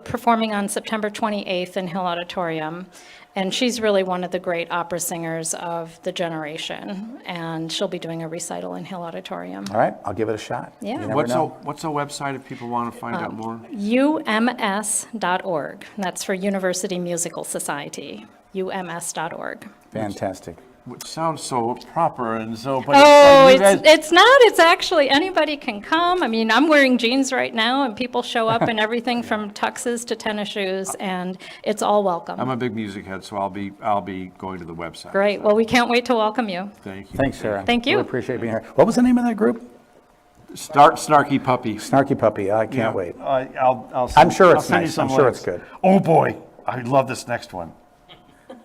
Speaker 11: performing on September 28th in Hill Auditorium. And she's really one of the great opera singers of the generation. And she'll be doing a recital in Hill Auditorium.
Speaker 1: All right, I'll give it a shot.
Speaker 11: Yeah.
Speaker 4: What's the website if people want to find out more?
Speaker 11: UMS.org. That's for University Musical Society. UMS.org.
Speaker 1: Fantastic.
Speaker 4: Which sounds so proper and so.
Speaker 11: It's not. It's actually anybody can come. I mean, I'm wearing jeans right now, and people show up in everything from tuxes to tennis shoes, and it's all welcome.
Speaker 4: I'm a big music head, so I'll be going to the website.
Speaker 11: Great. Well, we can't wait to welcome you.
Speaker 4: Thank you.
Speaker 1: Thanks, Sarah.
Speaker 11: Thank you.
Speaker 1: Really appreciate being here. What was the name of that group?
Speaker 4: Snarky Puppy.
Speaker 1: Snarky Puppy. I can't wait.
Speaker 4: I'm
Speaker 1: sure it's nice. I'm sure it's good.
Speaker 4: Oh boy, I love this next one.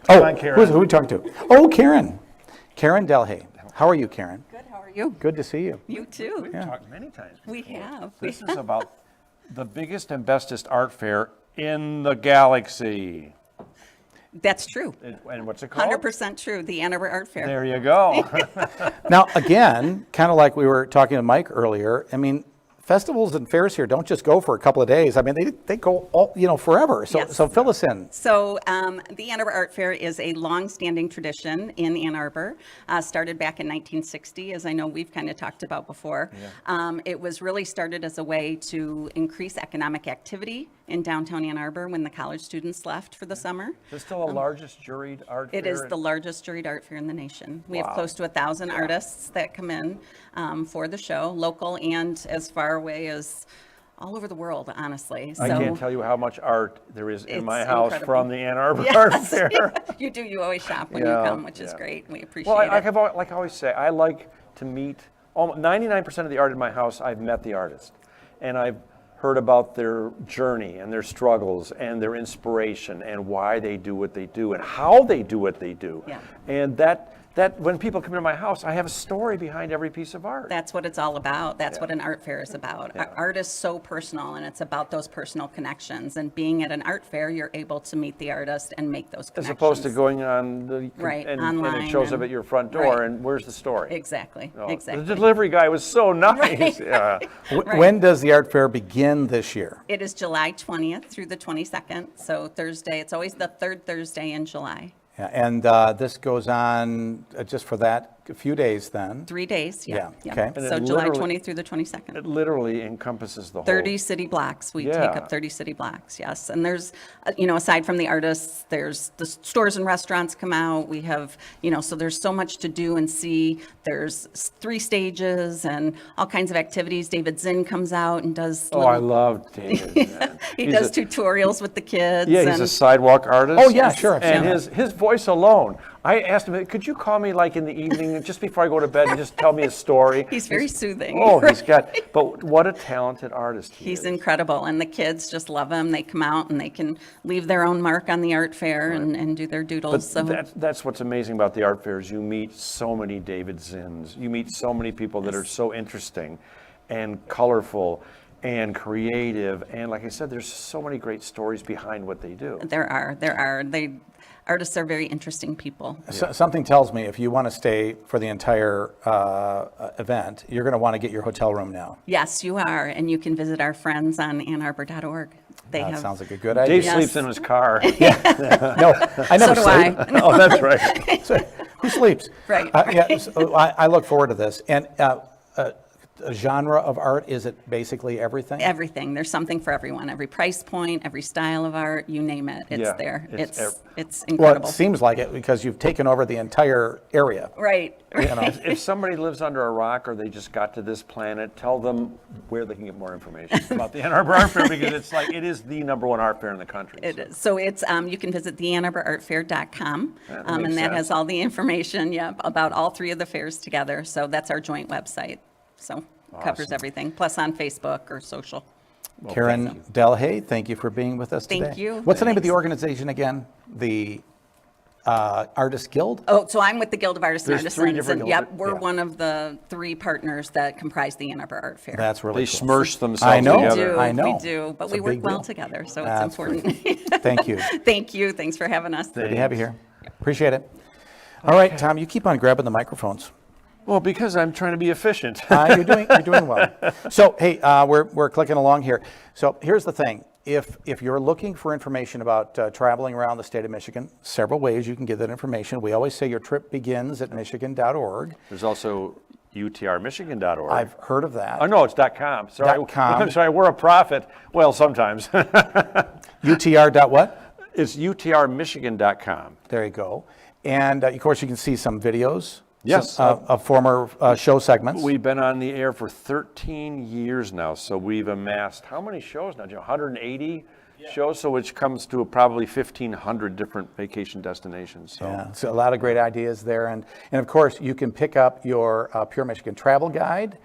Speaker 1: Oh,
Speaker 4: Come on, Karen.
Speaker 1: who are we talking to? Oh, Karen. Karen Delhay. How are you, Karen?
Speaker 12: Good, how are you?
Speaker 1: Good to see you.
Speaker 12: You too.
Speaker 4: We've talked many times before.
Speaker 12: We have.
Speaker 4: This is about the biggest and bestest art fair in the galaxy.
Speaker 12: That's true.
Speaker 4: And what's it called?
Speaker 12: 100% true, the Ann Arbor Art Fair.
Speaker 4: There you go.
Speaker 3: Now, again, kind of like we were talking to Mike earlier, I mean, festivals and fairs here don't just go for a couple of days. I mean, they go all, forever. So,
Speaker 12: Yes.
Speaker 3: so fill us in.
Speaker 12: So the Ann Arbor Art Fair is a long-standing tradition in Ann Arbor, started back in 1960, as I know we've kind of talked about before. Yeah. It was really started as a way to increase economic activity in downtown Ann Arbor when the college students left for the summer.
Speaker 4: Is this still the largest juried art fair?
Speaker 12: It is the largest juried art fair in the nation. We have close to 1,000 artists that come in for the show, local and as far away as all over the world, honestly.
Speaker 4: I can't tell you how much art there is in my house
Speaker 12: incredible.
Speaker 4: from the Ann Arbor Art Fair.
Speaker 12: You do. You always shop when you come, which is great. We appreciate
Speaker 4: Well,
Speaker 12: it.
Speaker 4: like I always say, I like to meet, 99% of the art in my house, I've met the artist. And I've heard about their journey and their struggles and their inspiration and why they do what they do and how they do what they do.
Speaker 12: Yeah.
Speaker 4: And that when people come into my house, I have a story behind every piece of art.
Speaker 12: That's what it's all about. That's what an art fair is about. Art is so personal, and it's about those personal connections. And being at an art fair, you're able to meet the artist and make those connections.
Speaker 4: As opposed to going on the
Speaker 12: online,
Speaker 4: and it shows up at your front door, and where's the story?
Speaker 12: Exactly.
Speaker 4: Oh,
Speaker 12: exactly.
Speaker 4: The delivery guy was so nice. Yeah.
Speaker 3: When does the art fair begin this year?
Speaker 12: It is July 20th through the 22nd. So Thursday. It's always the third Thursday in July.
Speaker 3: Yeah, and this goes on just for that a few days then.
Speaker 12: 3 days, yeah.
Speaker 3: Okay.
Speaker 4: And
Speaker 12: So
Speaker 4: it
Speaker 12: July
Speaker 4: literally-
Speaker 12: 20th through the 22nd.
Speaker 4: It literally encompasses the whole.
Speaker 12: 30 city blocks. We take up 30 city blocks, yes. And there's, aside from the artists, there's the stores and restaurants come out. We have, so there's so much to do and see. There's 3 stages and all kinds of activities. David Zinn comes out and does.
Speaker 4: Oh, I love David.
Speaker 12: He does tutorials with the kids.
Speaker 4: Yeah, he's a sidewalk artist.
Speaker 3: Oh, yeah, sure.
Speaker 4: And his voice alone. I asked him, could you call me like in the evening, just before I go to bed, and just tell me a story?
Speaker 12: He's very soothing.
Speaker 4: Oh, but what a talented artist he is.
Speaker 12: He's incredible, and the kids just love him. They come out and they can leave their own mark on the art fair and do their doodles.
Speaker 4: But that's what's amazing about the art fair is you meet so many David Zinns. You meet so many people that are so interesting and colorful and creative. And like I said, there's so many great stories behind what they do.
Speaker 12: There are. Artists are very interesting people.
Speaker 3: So, something tells me if you want to stay for the entire event, you're going to want to get your hotel room now.
Speaker 12: Yes, you are, and you can visit our friends on annarbor.org.
Speaker 3: That sounds like a good idea.
Speaker 4: Dave sleeps in his car.
Speaker 3: No, I never
Speaker 12: So do
Speaker 3: sleep.
Speaker 12: I.
Speaker 4: Oh, that's right.
Speaker 3: So, who sleeps?
Speaker 12: Right.
Speaker 3: So I look forward to this. And genre of art? Is it basically everything?
Speaker 12: Everything. There's something for everyone. Every price point, every style of art, you name it. It's
Speaker 4: Yeah,
Speaker 12: there.
Speaker 4: it's
Speaker 12: It's
Speaker 3: Well,
Speaker 12: incredible.
Speaker 3: it seems like it because you've taken over the entire area.
Speaker 12: Right.
Speaker 3: You know?
Speaker 4: If somebody lives under a rock or they just got to this planet, tell them where they can get more information about the Ann Arbor Art Fair, because it's like, it is the #1 art fair in the country.
Speaker 12: It is. So it's, you can visit theannarborartfair.com,
Speaker 4: That
Speaker 12: and
Speaker 4: makes
Speaker 12: that has
Speaker 4: sense.
Speaker 12: all the information, about all 3 of the fairs together. So that's our joint website. So covers everything, plus on Facebook or social.
Speaker 3: Karen Delhay, thank you for being with us today.
Speaker 12: Thank you.
Speaker 3: What's the name of the
Speaker 12: Thanks.
Speaker 3: organization again? The Artist Guild?
Speaker 12: Oh, so I'm with the Guild of Artists and
Speaker 4: There's
Speaker 12: Artisans.
Speaker 4: 3 different
Speaker 12: and,
Speaker 4: guilds.
Speaker 12: Yep, we're
Speaker 3: Yeah.
Speaker 12: one of the 3 partners that comprise the Ann Arbor Art Fair.
Speaker 3: That's really
Speaker 4: They
Speaker 3: cool.
Speaker 4: smirch themselves
Speaker 3: I know.
Speaker 12: We
Speaker 4: together.
Speaker 12: do,
Speaker 3: I know.
Speaker 12: we do, but
Speaker 3: It's
Speaker 12: we
Speaker 3: a
Speaker 12: work
Speaker 3: big
Speaker 12: well
Speaker 3: deal.
Speaker 12: together, so it's
Speaker 3: That's
Speaker 12: important.
Speaker 3: Thank you.
Speaker 12: Thank you. Thanks for having us.
Speaker 3: Good to have you here. Appreciate it. All right, Tom, you keep on grabbing the microphones.
Speaker 4: Well, because I'm trying to be efficient.
Speaker 3: You're doing well. So, hey, we're clicking along here. So here's the thing. If you're looking for information about traveling around the state of Michigan, several ways you can get that information. We always say your trip begins at michigan.org.
Speaker 4: There's also utrmichigan.org.
Speaker 3: I've heard of that.
Speaker 4: Oh, no, it's .com. Sorry.
Speaker 3: .com.
Speaker 4: I'm sorry, we're a profit. Well, sometimes.
Speaker 3: UTR. What?
Speaker 4: It's utrmichigan.com.
Speaker 3: There you go. And of course, you can see some videos.
Speaker 4: Yes.
Speaker 3: Of former show segments.
Speaker 4: We've been on the air for 13 years now, so we've amassed how many shows now, Joe? 180 shows, so which comes to probably 1,500 different vacation destinations. So.
Speaker 3: Yeah, so a lot of great ideas there. And of course, you can pick up your Pure Michigan Travel Guide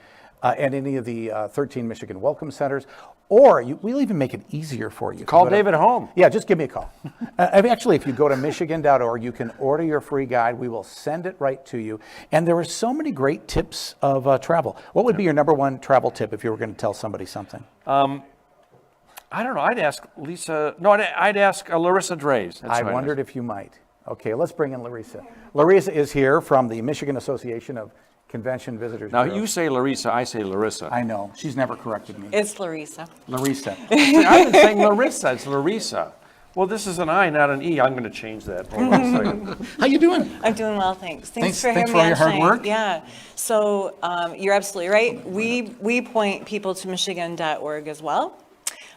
Speaker 3: at any of the 13 Michigan Welcome Centers, or we'll even make it easier for you.
Speaker 4: Call David home.
Speaker 3: Yeah, just give me a call. Actually, if you go to michigan.org, you can order your free guide. We will send it right to you. And there are so many great tips of travel. What would be your #1 travel tip if you were going to tell somebody something?
Speaker 4: I don't know. I'd ask Lisa. No, I'd ask Larissa Draves.
Speaker 3: I wondered if you might. Okay, let's bring in Larissa. Larissa is here from the Michigan Association of Convention Visitors
Speaker 4: Now,
Speaker 3: Bureau.
Speaker 4: you say Larissa, I say Larissa.
Speaker 3: I know. She's never corrected me.
Speaker 13: It's Larissa.
Speaker 3: Larissa.
Speaker 4: I've been saying Larissa. It's Larissa. Well, this is an I, not an E. I'm going to change that. Hold on a second.
Speaker 3: How you doing?
Speaker 13: I'm doing well, thanks.
Speaker 3: Thanks
Speaker 13: for having
Speaker 3: for
Speaker 13: me
Speaker 3: all your
Speaker 13: on
Speaker 3: hard
Speaker 13: tonight.
Speaker 3: work.
Speaker 13: Yeah. So you're absolutely right. We point people to michigan.org as well.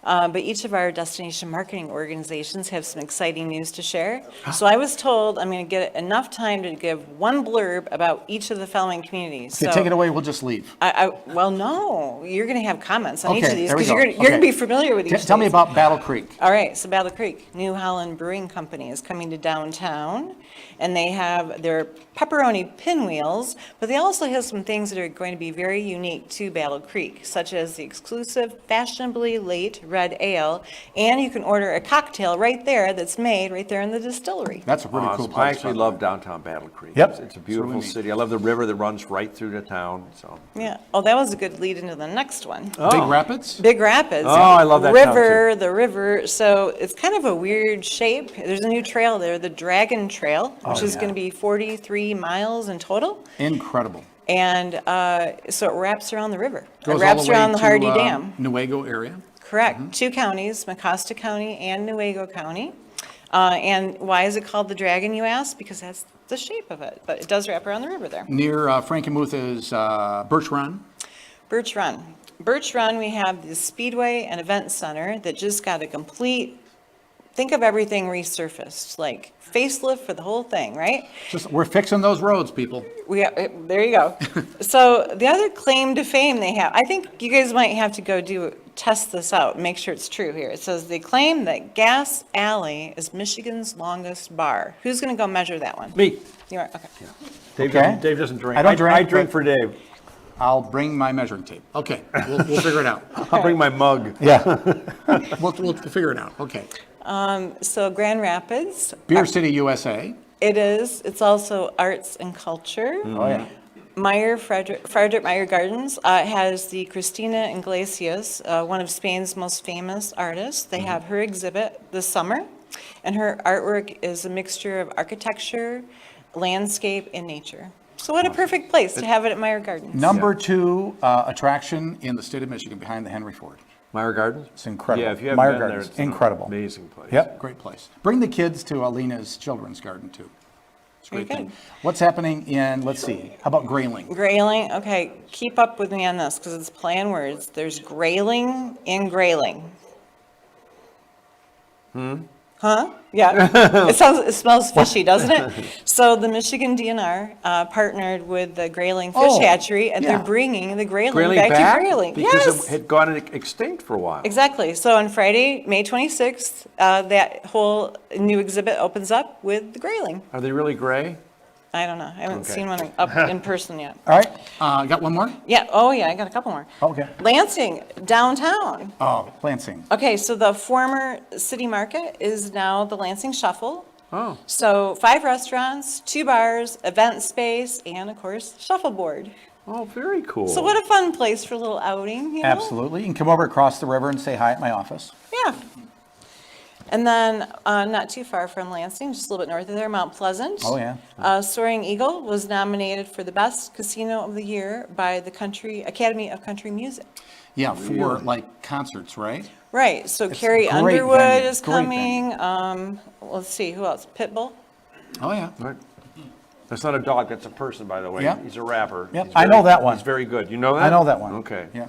Speaker 13: But each of our destination marketing organizations have some exciting news to share. So I was told I'm going to get enough time to give one blurb about each of the following communities.
Speaker 3: Okay,
Speaker 13: So
Speaker 3: take it away. We'll just leave.
Speaker 13: well, no, you're going to have comments on each
Speaker 3: Okay,
Speaker 13: of these
Speaker 3: there we
Speaker 13: because
Speaker 3: go.
Speaker 13: you're going to
Speaker 3: Okay.
Speaker 13: be familiar with each of
Speaker 3: Tell me
Speaker 13: these.
Speaker 3: about Battle Creek.
Speaker 13: All right, so Battle Creek, New Holland Brewing Company is coming to downtown, and they have their pepperoni pinwheels, but they also have some things that are going to be very unique to Battle Creek, such as the exclusive fashionably late red ale, and you can order a cocktail right there that's made right there in the distillery.
Speaker 3: That's a really cool
Speaker 4: Awesome.
Speaker 3: place.
Speaker 4: I actually love downtown Battle Creek.
Speaker 3: Yep.
Speaker 4: It's a beautiful city. I love the river that runs right through the town. So.
Speaker 13: Yeah, oh, that was a good lead into the next one.
Speaker 3: Big Rapids?
Speaker 13: Big Rapids.
Speaker 4: Oh, I love that town,
Speaker 13: river, the river. So it's kind of a weird shape. There's a new trail there, the Dragon Trail, which is
Speaker 3: yeah.
Speaker 13: going to be 43 miles in total.
Speaker 3: Incredible.
Speaker 13: And so it wraps around the river.
Speaker 3: Goes
Speaker 13: It wraps
Speaker 3: all the way
Speaker 13: around the
Speaker 3: to,
Speaker 13: Hardy Dam.
Speaker 3: Newaygo area.
Speaker 13: Correct. 2 counties, Mecosta County and Newaygo County. And why is it called the Dragon, you ask? Because that's the shape of it. But it does wrap around the river there.
Speaker 3: Near Frankenmuth is Birch Run.
Speaker 13: Birch Run. Birch Run, we have the Speedway and Event Center that just got a complete, think of everything resurfaced, like facelift for the whole thing, right?
Speaker 3: We're fixing those roads, people.
Speaker 13: There you go. So the other claim to fame they have, I think you guys might have to go test this out and make sure it's true here. It says they claim that Gas Alley is Michigan's longest bar. Who's going to go measure that one?
Speaker 4: Me.
Speaker 13: You are, okay.
Speaker 4: Dave doesn't drink.
Speaker 3: I don't drink,
Speaker 4: I drink
Speaker 3: but-
Speaker 4: for Dave.
Speaker 3: I'll bring my measuring tape. Okay, we'll figure it out.
Speaker 4: I'll bring my mug.
Speaker 3: Yeah. We'll figure it out. Okay.
Speaker 13: So Grand Rapids.
Speaker 3: Beer City, USA.
Speaker 13: It is. It's also arts and culture.
Speaker 3: Oh, yeah.
Speaker 13: Frederick Meyer Gardens has the Cristina Iglesias, one of Spain's most famous artists. They have her exhibit this summer, and her artwork is a mixture of architecture, landscape, and nature. So what a perfect place to have it at Meyer Gardens.
Speaker 3: Number 2 attraction in the state of Michigan behind the Henry Ford.
Speaker 4: Meyer Gardens?
Speaker 3: It's incredible.
Speaker 4: Yeah, if you haven't
Speaker 3: Meyer
Speaker 4: been
Speaker 3: Gardens,
Speaker 4: there, it's an
Speaker 3: incredible.
Speaker 4: amazing place.
Speaker 3: Yep, great place. Bring the kids to Alina's Children's Garden too.
Speaker 13: Very good.
Speaker 3: What's happening in, let's see, how about Grayling?
Speaker 13: Grayling, okay, keep up with me on this because it's play on words. There's Grayling and Grayling. Huh? Yeah. It smells fishy, doesn't it? So the Michigan DNR partnered with the Grayling Fish Hatchery, and they're bringing the Grayling back to Grayling.
Speaker 4: Because it had gone extinct for a while.
Speaker 13: Exactly. So on Friday, May 26th, that whole new exhibit opens up with the Grayling.
Speaker 4: Are they really gray?
Speaker 13: I don't know. I haven't seen one up in person yet.
Speaker 3: All right, got one more?
Speaker 13: Yeah. Oh, yeah. I got a couple more.
Speaker 3: Okay.
Speaker 13: Lansing, downtown.
Speaker 3: Oh, Lansing.
Speaker 13: Okay, so the former city market is now the Lansing Shuffle.
Speaker 4: Oh.
Speaker 13: So 5 restaurants, 2 bars, event space, and of course, shuffleboard.
Speaker 4: Oh, very cool.
Speaker 13: So what a fun place for a little outing, you know?
Speaker 3: Absolutely. You can come over across the river and say hi at my office.
Speaker 13: Yeah. And then, not too far from Lansing, just a little bit north of there, Mount Pleasant.
Speaker 3: Oh, yeah.
Speaker 13: Soaring Eagle was nominated for the best casino of the year by the Academy of Country Music.
Speaker 3: Yeah, for like concerts, right?
Speaker 13: Right, so
Speaker 3: It's
Speaker 13: Carrie
Speaker 3: a great
Speaker 13: Underwood
Speaker 3: venue,
Speaker 13: is
Speaker 3: great
Speaker 13: coming. Let's see, who else? Pitbull?
Speaker 3: Oh, yeah.
Speaker 4: Right. That's not a dog, that's a person, by the way.
Speaker 3: Yeah.
Speaker 4: He's a rapper.
Speaker 3: Yep,
Speaker 4: He's
Speaker 3: I know that one.
Speaker 4: He's very good. You know that?
Speaker 3: I know that one.
Speaker 4: Okay.
Speaker 3: Yeah.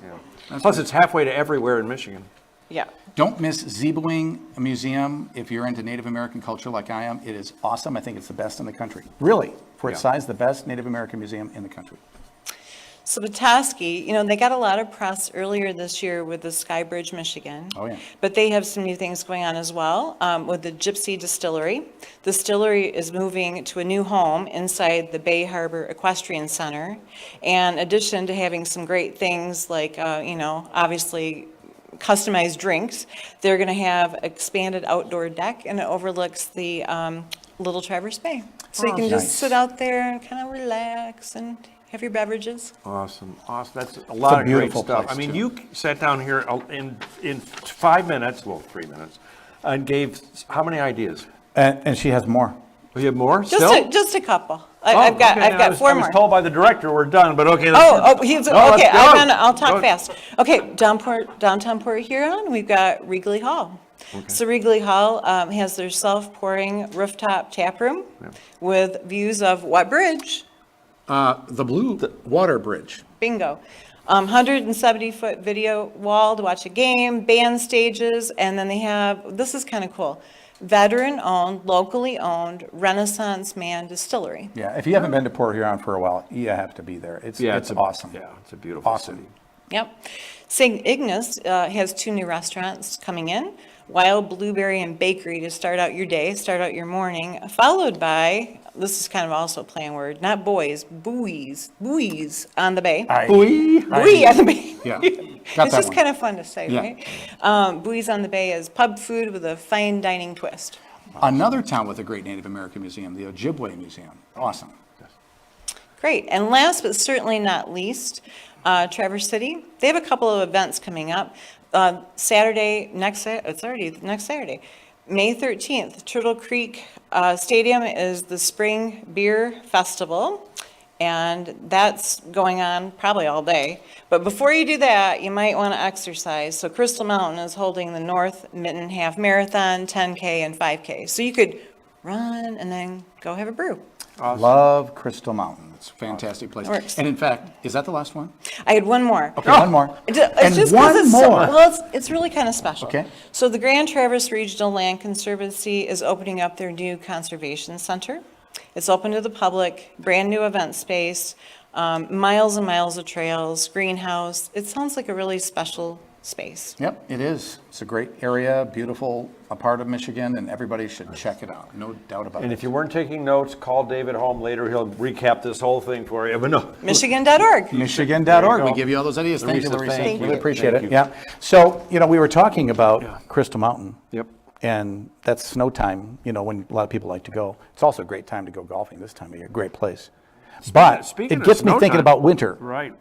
Speaker 4: Plus, it's halfway to everywhere in Michigan.
Speaker 13: Yeah.
Speaker 3: Don't miss Zeebling Museum if you're into Native American culture like I am. It is awesome. I think it's the best in the country. Really, for its size, the best Native American museum in the country.
Speaker 13: So Petoskey, you know, they got a lot of press earlier this year with the Skybridge, Michigan.
Speaker 3: Oh, yeah.
Speaker 13: But they have some new things going on as well with the Gypsy Distillery. The distillery is moving to a new home inside the Bay Harbor Equestrian Center. And in addition to having some great things like, you know, obviously customized drinks, they're going to have expanded outdoor deck, and it overlooks the Little Traverse Bay. So you can just sit out there and kind of relax and have your beverages.
Speaker 4: Awesome, awesome. That's a lot of great
Speaker 3: beautiful
Speaker 4: stuff.
Speaker 3: place,
Speaker 4: I mean,
Speaker 3: too.
Speaker 4: you sat down here in 5 minutes, well, 3 minutes, and gave how many ideas?
Speaker 3: And she has more.
Speaker 4: Oh, you have more still?
Speaker 13: Just a couple. I've got 4
Speaker 4: I was
Speaker 13: more.
Speaker 4: told by the director we're done, but okay.
Speaker 13: He's
Speaker 4: No,
Speaker 13: okay.
Speaker 4: let's go.
Speaker 13: I'll talk
Speaker 4: Go.
Speaker 13: fast. Okay, downtown Port Huron, we've got Wrigley Hall. So Wrigley Hall has their self-pouring rooftop tap room with views of what bridge?
Speaker 3: The Blue Water Bridge.
Speaker 13: Bingo. 170-foot video wall to watch a game, band stages, and then they have, this is kind of cool, veteran-owned, locally owned Renaissance Man Distillery.
Speaker 3: Yeah, if you haven't been to Port Huron for a while, you have to be there. It's awesome.
Speaker 4: Yeah, it's a beautiful
Speaker 3: Awesome.
Speaker 4: city.
Speaker 13: Yep. St. Ignace has 2 new restaurants coming in, Wild Blueberry and Bakery to start out your day, start out your morning, followed by, this is kind of also a play on word, not boys, buoys on the bay. Buoy on the bay.
Speaker 3: Yeah, got
Speaker 13: It's
Speaker 3: that
Speaker 13: just
Speaker 3: one.
Speaker 13: kind of fun to say,
Speaker 3: Yeah.
Speaker 13: right? Buoys on the Bay is pub food with a fine dining twist.
Speaker 3: Another town with a great Native American museum, the Ojibwe Museum. Awesome.
Speaker 13: Great. And last but certainly not least, Traverse City. They have a couple of events coming up. Saturday, it's already next Saturday, May 13th, Turtle Creek Stadium is the Spring Beer Festival. And that's going on probably all day. But before you do that, you might want to exercise. So Crystal Mountain is holding the North Mitten Half Marathon, 10K and 5K. So you could run and then go have a brew.
Speaker 3: Awesome. Love Crystal Mountain. It's a fantastic place.
Speaker 13: Works.
Speaker 3: And in fact, is that the last one?
Speaker 13: I had one more.
Speaker 3: Okay, one more.
Speaker 13: It's
Speaker 3: And
Speaker 13: just 'cause
Speaker 3: one
Speaker 13: it's
Speaker 3: more.
Speaker 13: well, it's really kind of special.
Speaker 3: Okay.
Speaker 13: So the Grand Traverse Regional Land Conservancy is opening up their new conservation center. It's open to the public, brand new event space, miles and miles of trails, greenhouse. It sounds like a really special space.
Speaker 3: Yep, it is. It's a great area, beautiful, a part of Michigan, and everybody should check it out. No doubt about it.
Speaker 4: And if you weren't taking notes, call David home later. He'll recap this whole thing for you. But no.
Speaker 13: Michigan.org.
Speaker 3: Michigan.org. We give you all those ideas. Thank you,
Speaker 4: Larissa,
Speaker 3: Larissa.
Speaker 4: thank you.
Speaker 3: Really appreciate
Speaker 4: Thank
Speaker 3: it.
Speaker 4: you.
Speaker 3: Yeah. So, we were talking about Crystal Mountain.
Speaker 4: Yep.
Speaker 3: And that's snow time, when a lot of people like to go. It's also a great time to go golfing this time of year. Great place. But
Speaker 4: Speaking
Speaker 3: it
Speaker 4: of
Speaker 3: gets me
Speaker 4: snow
Speaker 3: thinking
Speaker 4: time-
Speaker 3: about winter.
Speaker 4: Right.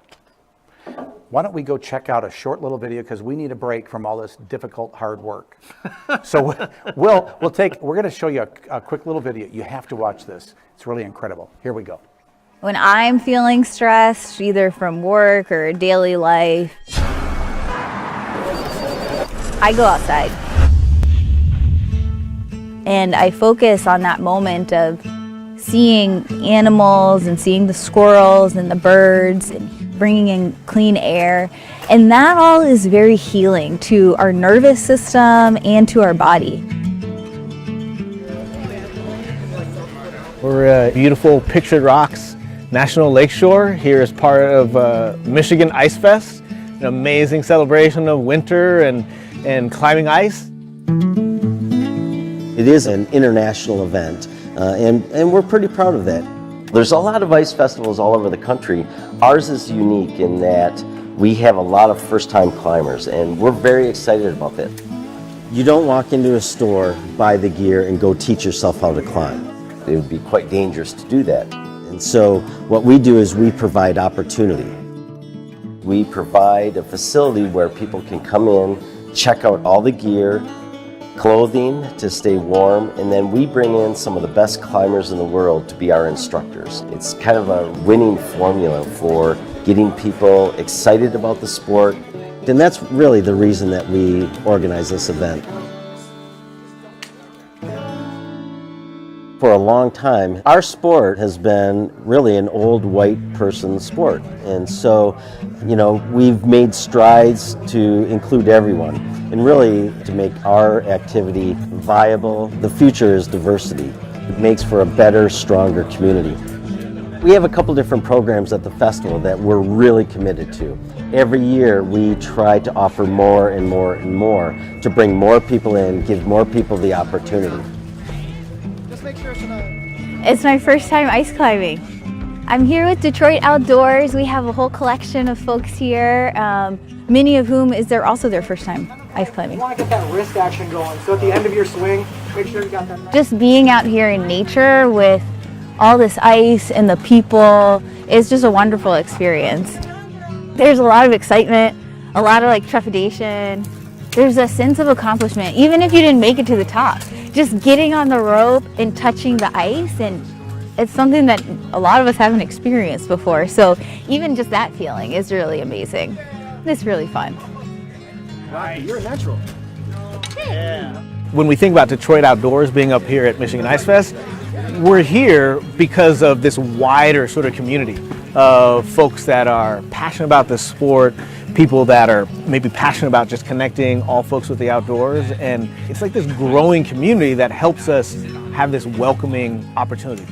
Speaker 3: Why don't we go check out a short little video because we need a break from all this difficult, hard work. So we're going to show you a quick little video. You have to watch this. It's really incredible. Here we go.
Speaker 14: When I'm feeling stressed, either from work or daily life, I go outside. And I focus on that moment of seeing animals and seeing the squirrels and the birds and bringing in clean air. And that all is very healing to our nervous system and to our body.
Speaker 15: We're at beautiful Pictured Rocks National Lakeshore here as part of Michigan Ice Fest, an amazing celebration of winter and climbing ice.
Speaker 16: It is an international event, and we're pretty proud of that. There's a lot of ice festivals all over the country. Ours is unique in that we have a lot of first-time climbers, and we're very excited about that. You don't walk into a store, buy the gear, and go teach yourself how to climb. It would be quite dangerous to do that. And so what we do is we provide opportunity. We provide a facility where people can come in, check out all the gear, clothing to stay warm, and then we bring in some of the best climbers in the world to be our instructors. It's kind of a winning formula for getting people excited about the sport, and that's really the reason that we organize this event. For a long time, our sport has been really an old white person sport. And so, we've made strides to include everyone and really to make our activity viable. The future is diversity. It makes for a better, stronger community. We have a couple different programs at the festival that we're really committed to. Every year we try to offer more and more and more to bring more people in, give more people the opportunity.
Speaker 14: It's my first time ice climbing. I'm here with Detroit Outdoors. We have a whole collection of folks here, many of whom also their first time ice climbing.
Speaker 17: You want to get that wrist action going, so at the end of your swing, make sure you got that nice.
Speaker 14: Just being out here in nature with all this ice and the people is just a wonderful experience. There's a lot of excitement, a lot of trepidation. There's a sense of accomplishment, even if you didn't make it to the top. Just getting on the rope and touching the ice, and it's something that a lot of us haven't experienced before. So even just that feeling is really amazing. It's really fun.
Speaker 17: Wow, you're a natural.
Speaker 15: Yeah. When we think about Detroit Outdoors being up here at Michigan Ice Fest, we're here because of this wider sort of community of folks that are passionate about this sport, people that are maybe passionate about just connecting all folks with the outdoors. And it's like this growing community that helps us have this welcoming opportunity.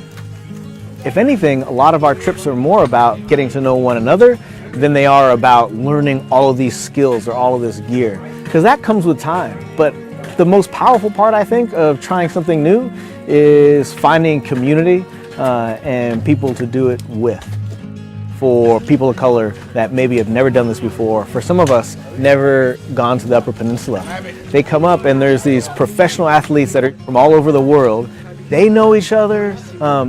Speaker 15: If anything, a lot of our trips are more about getting to know one another than they are about learning all of these skills or all of this gear, because that comes with time. But the most powerful part, I think, of trying something new is finding community and people to do it with. For people of color that maybe have never done this before, for some of us, never gone to the Upper Peninsula. They come up and there's these professional athletes that are from all over the world. They know each other.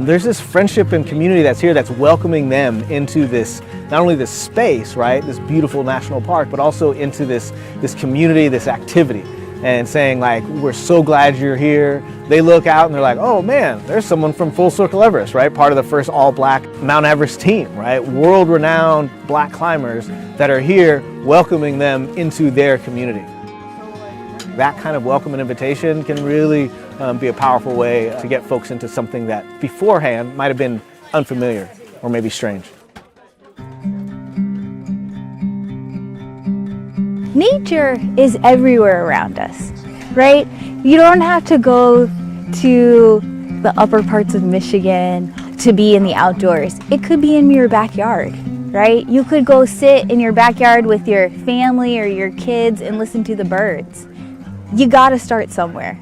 Speaker 15: There's this friendship and community that's here that's welcoming them into this, not only this space, right, this beautiful national park, but also into this community, this activity. And saying we're so glad you're here. They look out and they're like, oh man, there's someone from Full Circle Everest, right? Part of the first all-black Mount Everest team, right? World-renowned black climbers that are here welcoming them into their community. That kind of welcome and invitation can really be a powerful way to get folks into something that beforehand might have been unfamiliar or maybe strange.
Speaker 14: Nature is everywhere around us, right? You don't have to go to the upper parts of Michigan to be in the outdoors. It could be in your backyard, right? You could go sit in your backyard with your family or your kids and listen to the birds. You gotta start somewhere.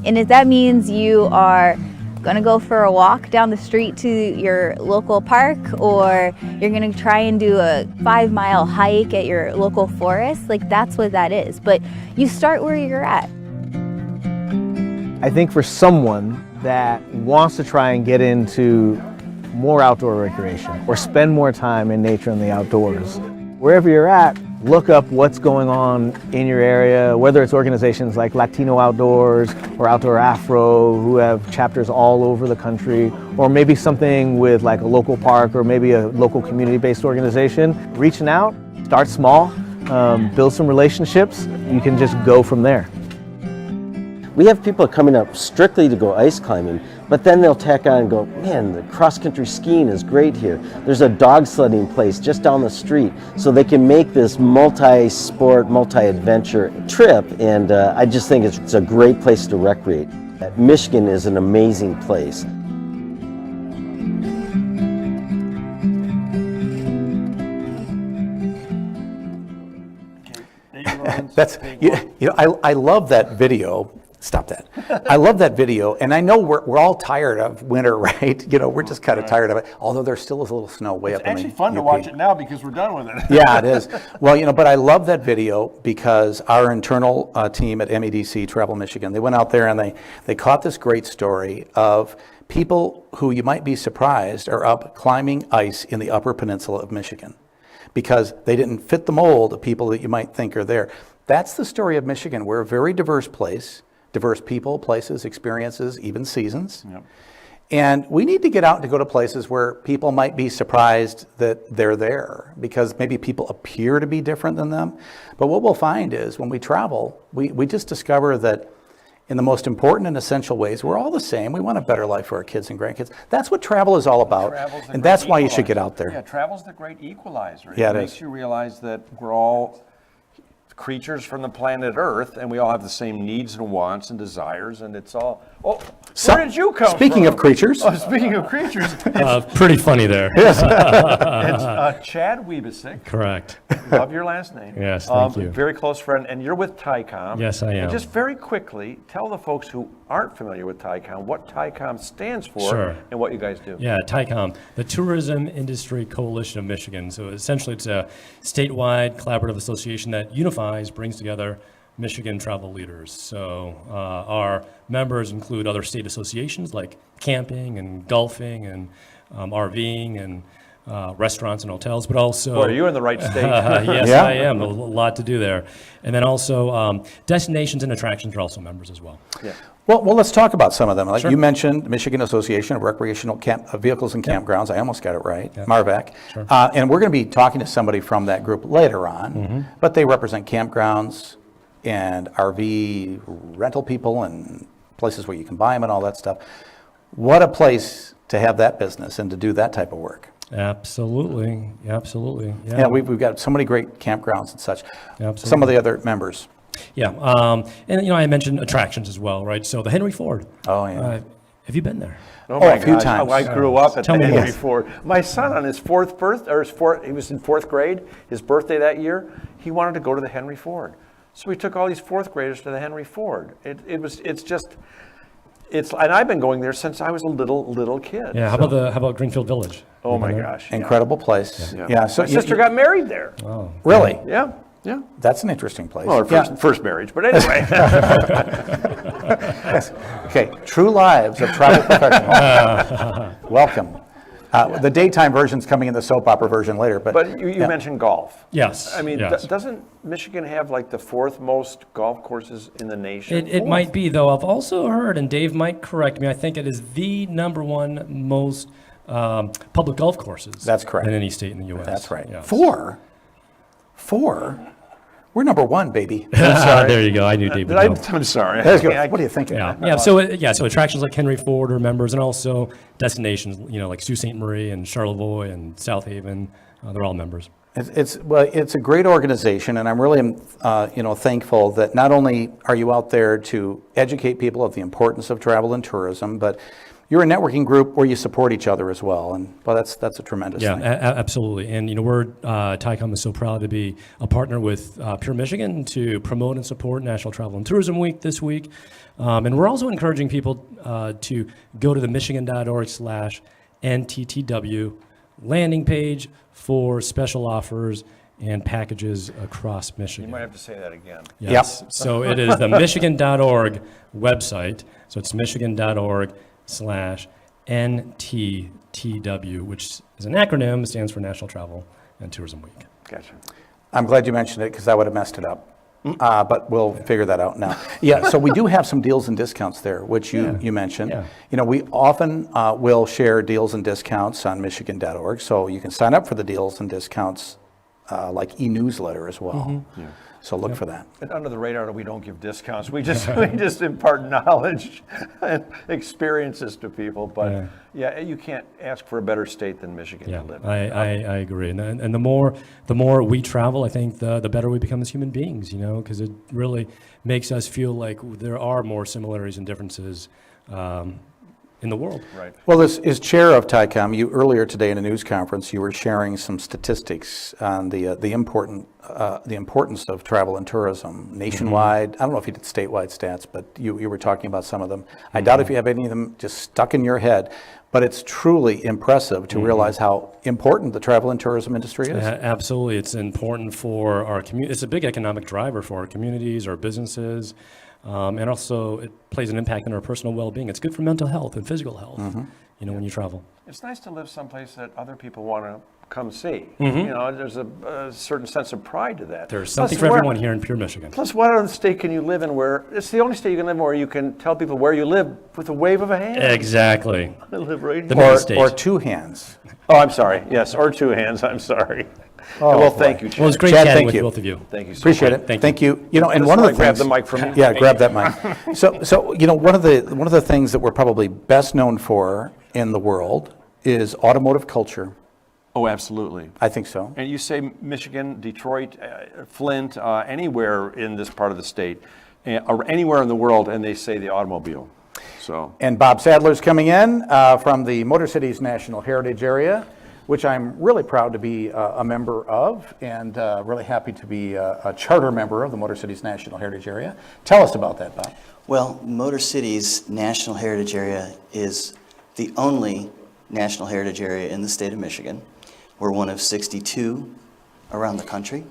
Speaker 14: And if that means you are gonna go for a walk down the street to your local park, or you're gonna try and do a 5-mile hike at your local forest, that's what that is. But you start where you're at.
Speaker 15: I think for someone that wants to try and get into more outdoor recreation or spend more time in nature and the outdoors, wherever you're at, look up what's going on in your area, whether it's organizations like Latino Outdoors or Outdoor Afro, who have chapters all over the country, or maybe something with a local park or maybe a local community-based organization. Reaching out, start small, build some relationships. You can just go from there.
Speaker 16: We have people coming up strictly to go ice climbing, but then they'll tack on and go, man, the cross-country skiing is great here. There's a dog sledding place just down the street, so they can make this multi-sport, multi-adventure trip, and I just think it's a great place to recreate. Michigan is an amazing place.
Speaker 3: I love that video. Stop that. I love that video, and I know we're all tired of winter, right? We're just kind of tired of it, although there still is a little snow way up in the
Speaker 4: It's actually fun to watch it now because we're done with it.
Speaker 3: Yeah, it is. Well, but I love that video because our internal team at MEDC Travel Michigan, they went out there and they caught this great story of people who you might be surprised are up climbing ice in the Upper Peninsula of Michigan because they didn't fit the mold of people that you might think are there. That's the story of Michigan. We're a very diverse place. Diverse people, places, experiences, even seasons. Yep. And we need to get out to go to places where people might be surprised that they're there because maybe people appear to be different than them. But what we'll find is when we travel, we just discover that in the most important and essential ways, we're all the same. We want a better life for our kids and grandkids. That's what travel is all about. And that's why you should get out there.
Speaker 4: Yeah, travel's the great equalizer.
Speaker 3: Yeah,
Speaker 4: it makes you realize that we're all creatures from the planet Earth, and we all have the same needs and wants and desires, and it's all. Oh, where did you come
Speaker 3: Speaking
Speaker 4: from?
Speaker 3: of creatures.
Speaker 4: Oh, speaking of creatures.
Speaker 18: Pretty funny there.
Speaker 4: It's Chad Wiebesick.
Speaker 18: Correct.
Speaker 4: Love your last name.
Speaker 18: Yes, thank you.
Speaker 4: Very close friend, and you're with TICOM.
Speaker 18: Yes, I am.
Speaker 4: And just very quickly, tell the folks who aren't familiar with TICOM what TICOM stands for
Speaker 18: Sure.
Speaker 4: and what you guys do.
Speaker 18: Yeah, TICOM, the Tourism Industry Coalition of Michigan. So essentially it's a statewide collaborative association that unifies, brings together Michigan travel leaders. So our members include other state associations like camping and golfing and RVing and restaurants and hotels, but also...
Speaker 4: Boy, are you in the right state?
Speaker 18: Yes, I am. A lot to do there. And then also destinations and attractions are also members as well.
Speaker 4: Yeah.
Speaker 3: Well, let's talk about some of them. Like
Speaker 18: Sure.
Speaker 3: you mentioned, Michigan Association of Recreational Vehicles and Campgrounds. I almost got it right, MARVEC.
Speaker 18: Sure.
Speaker 3: And we're going to be talking to somebody from that group later on, but they represent campgrounds and RV rental people and places where you can buy them and all that stuff. What a place to have that business and to do that type of work.
Speaker 18: Absolutely. Absolutely.
Speaker 3: Yeah, we've got so many great campgrounds and such.
Speaker 18: Absolutely.
Speaker 3: Some of the other members.
Speaker 18: Yeah, and I mentioned attractions as well, right? So the Henry Ford.
Speaker 3: Oh, yeah.
Speaker 18: Have you been there?
Speaker 4: Oh my
Speaker 3: a few
Speaker 4: gosh.
Speaker 3: times.
Speaker 4: I grew up at
Speaker 18: Tell
Speaker 4: the
Speaker 18: me
Speaker 4: Henry
Speaker 18: more.
Speaker 4: Ford. My son on his he was in fourth grade, his birthday that year, he wanted to go to the Henry Ford. So we took all these fourth graders to the Henry Ford. And I've been going there since I was a little kid.
Speaker 18: Yeah. How about Greenfield Village?
Speaker 4: Oh
Speaker 18: You
Speaker 4: my
Speaker 18: been there?
Speaker 4: gosh.
Speaker 3: Incredible place. Yeah. So
Speaker 4: My sister got married there.
Speaker 18: Oh.
Speaker 3: Really?
Speaker 4: Yeah. Yeah.
Speaker 3: That's an interesting place.
Speaker 4: Well, her first marriage, but anyway.
Speaker 3: Okay, True Lives of Travel Professionals. Welcome. The daytime version's coming in the soap opera version later,
Speaker 4: But you mentioned golf.
Speaker 18: Yes.
Speaker 4: I mean,
Speaker 18: yes.
Speaker 4: doesn't Michigan have like the fourth most golf courses in the nation?
Speaker 18: It might be, though. I've also heard, and Dave might correct me, I think it is the number one most public golf courses.
Speaker 3: That's correct.
Speaker 18: In any state in the U.S.
Speaker 3: That's right.
Speaker 18: Yes.
Speaker 3: Four? We're number one, baby.
Speaker 18: There you go. I knew Dave would know.
Speaker 4: I'm sorry.
Speaker 3: What are you thinking?
Speaker 18: Yeah. So attractions like Henry Ford are members, and also destinations, like Sault Ste. Marie and Charlevoix and South Haven. They're all members.
Speaker 3: It's a great organization, and I'm really thankful that not only are you out there to educate people of the importance of travel and tourism, but you're a networking group where you support each other as well, and that's a tremendous thing.
Speaker 18: Absolutely. And we're TICOM is so proud to be a partner with Pure Michigan to promote and support National Travel and Tourism Week this week, and we're also encouraging people to go to the michigan.org/NTTW landing page for special offers and packages across Michigan.
Speaker 4: You might have to say that again.
Speaker 18: Yes.
Speaker 3: Yep.
Speaker 18: So it is the michigan.org website. So it's michigan.org/NTTW, which is an acronym, stands for National Travel and Tourism Week.
Speaker 4: Gotcha.
Speaker 3: I'm glad you mentioned it because I would have messed it up. But we'll figure that out now. Yeah, so we do have some deals and discounts there, which you mentioned.
Speaker 18: Yeah.
Speaker 3: We often will share deals and discounts on michigan.org, so you can sign up for the deals and discounts like e-newsletter as well.
Speaker 1: Mm-hmm.
Speaker 4: Yeah.
Speaker 3: So look for that.
Speaker 4: And under the radar, we don't give discounts. We just impart knowledge and experiences to people. But yeah, you can't ask for a better state than Michigan
Speaker 18: Yeah,
Speaker 4: to live in.
Speaker 18: I agree. And the more we travel, I think the better we become as human beings, you know, because it really makes us feel like there are more similarities and differences in the world.
Speaker 4: Right.
Speaker 3: Well, as chair of TICOM, you earlier today in a news conference, you were sharing some statistics on the importance of travel and tourism nationwide. I don't know if you did statewide stats, but you were talking about some of them. I doubt if you have any of them just stuck in your head, but it's truly impressive to realize how important the travel and tourism industry is.
Speaker 18: Absolutely, it's important for our community. It's a big economic driver for our communities, our businesses. And also, it plays an impact on our personal well-being. It's good for mental health and physical health, you know, when you travel.
Speaker 4: It's nice to live someplace that other people want to come see.
Speaker 18: Mhm.
Speaker 4: You know, there's a certain sense of pride to that.
Speaker 18: There's something for everyone here in pure Michigan.
Speaker 4: Plus, what other state can you live in where it's the only state you can live in where you can tell people where you live with a wave of a hand?
Speaker 18: Exactly.
Speaker 4: I live right
Speaker 18: The
Speaker 4: here.
Speaker 18: mini state.
Speaker 3: Or two hands.
Speaker 4: Oh, I'm sorry. Yes, or two hands. I'm sorry.
Speaker 3: Oh,
Speaker 4: well,
Speaker 3: boy.
Speaker 4: thank you, Chad.
Speaker 18: Well, it's great
Speaker 3: Chad,
Speaker 18: chatting
Speaker 3: thank
Speaker 18: with
Speaker 3: you.
Speaker 18: both of you.
Speaker 4: Thank you so
Speaker 3: Appreciate
Speaker 4: much.
Speaker 3: it. Thank you. You know, and
Speaker 4: Just
Speaker 3: one of the
Speaker 4: wanna grab
Speaker 3: things.
Speaker 4: the mic from you.
Speaker 3: Yeah,
Speaker 4: Thank
Speaker 3: grab
Speaker 4: you.
Speaker 3: that mic. So you know, one of the things that we're probably best known for in the world is automotive culture.
Speaker 4: Oh, absolutely.
Speaker 3: I think so.
Speaker 4: And you say Michigan, Detroit, Flint, anywhere in this part of the state, or anywhere in the world, and they say the automobile. So.
Speaker 3: And Bob Sadler's coming in from the Motor Cities National Heritage Area, which I'm really proud to be a member of, and really happy to be a charter member of the Motor Cities National Heritage Area. Tell us about that, Bob.
Speaker 19: Well, Motor Cities National Heritage Area is the only National Heritage Area in the state of Michigan. We're one of 62 around the country,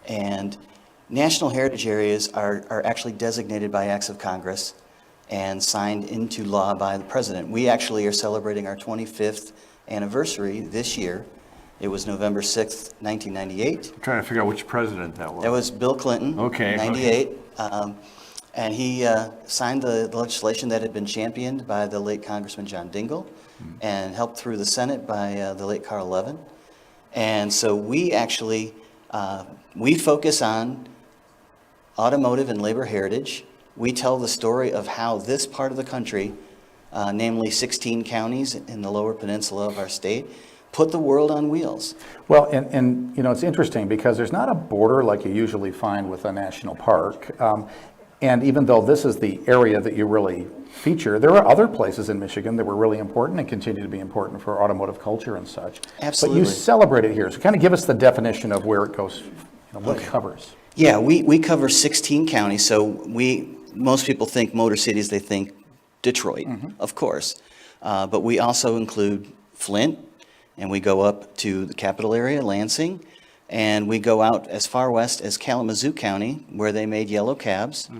Speaker 19: and National Heritage Areas are actually designated by acts of Congress and signed into law by the President. We actually are celebrating our 25th anniversary this year. It was November 6th, 1998.
Speaker 4: I'm trying to figure out which president that was.
Speaker 19: That was Bill Clinton,
Speaker 4: Okay,
Speaker 19: 98. And he signed the legislation that had been championed by the late Congressman John Dingell and helped through the Senate by the late Carl Levin. And so we actually, we focus on automotive and labor heritage. We tell the story of how this part of the country, namely 16 counties in the lower peninsula of our state, put the world on wheels.
Speaker 3: Well, and you know, it's interesting because there's not a border like you usually find with a national park. And even though this is the area that you really feature, there are other places in Michigan that were really important and continue to be important for automotive culture and such.
Speaker 19: Absolutely.
Speaker 3: But you celebrate it here. So kind of give us the definition of where it goes, you know, what it covers.
Speaker 19: Yeah, we cover 16 counties, so most people think Motor Cities, they think Detroit, of course. But we also include Flint, and we go up to the capital area, Lansing, and we go out as far west as Kalamazoo County, where they made yellow cabs.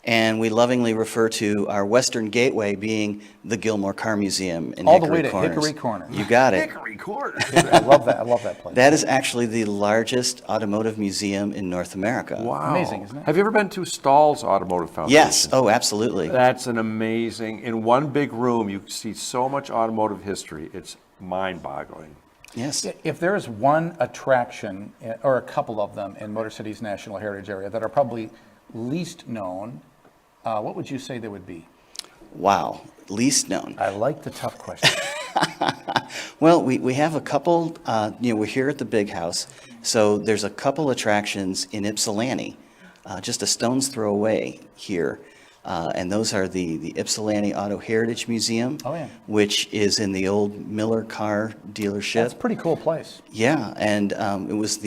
Speaker 19: And we lovingly refer to our western gateway being the Gilmore Car Museum in
Speaker 3: All
Speaker 19: Hickory
Speaker 3: the way to
Speaker 19: Corners.
Speaker 3: Hickory Corner.
Speaker 19: You got it.
Speaker 4: Hickory Corner.
Speaker 3: I love that. I love that place.
Speaker 19: That is actually the largest automotive museum in North America.
Speaker 4: Wow.
Speaker 3: Amazing, isn't it?
Speaker 4: Have you ever been to Stahl's Automotive Foundation?
Speaker 19: Yes. Oh, absolutely.
Speaker 4: That's an amazing, in one big room, you see so much automotive history. It's mind-boggling.
Speaker 19: Yes.
Speaker 1: If there is one attraction, or a couple of them, in Motor Cities National Heritage Area that are probably least known, what would you say they would be?
Speaker 19: Wow. Least known.
Speaker 1: I like the tough question.
Speaker 19: Well, we have a couple, we're here at the Big House, so there's a couple attractions in Ypsilanti, just a stone's throw away here. And those are the Ypsilanti Auto Heritage Museum, which is in the old Miller car dealership.
Speaker 1: That's a pretty cool place.
Speaker 19: Yeah, and it was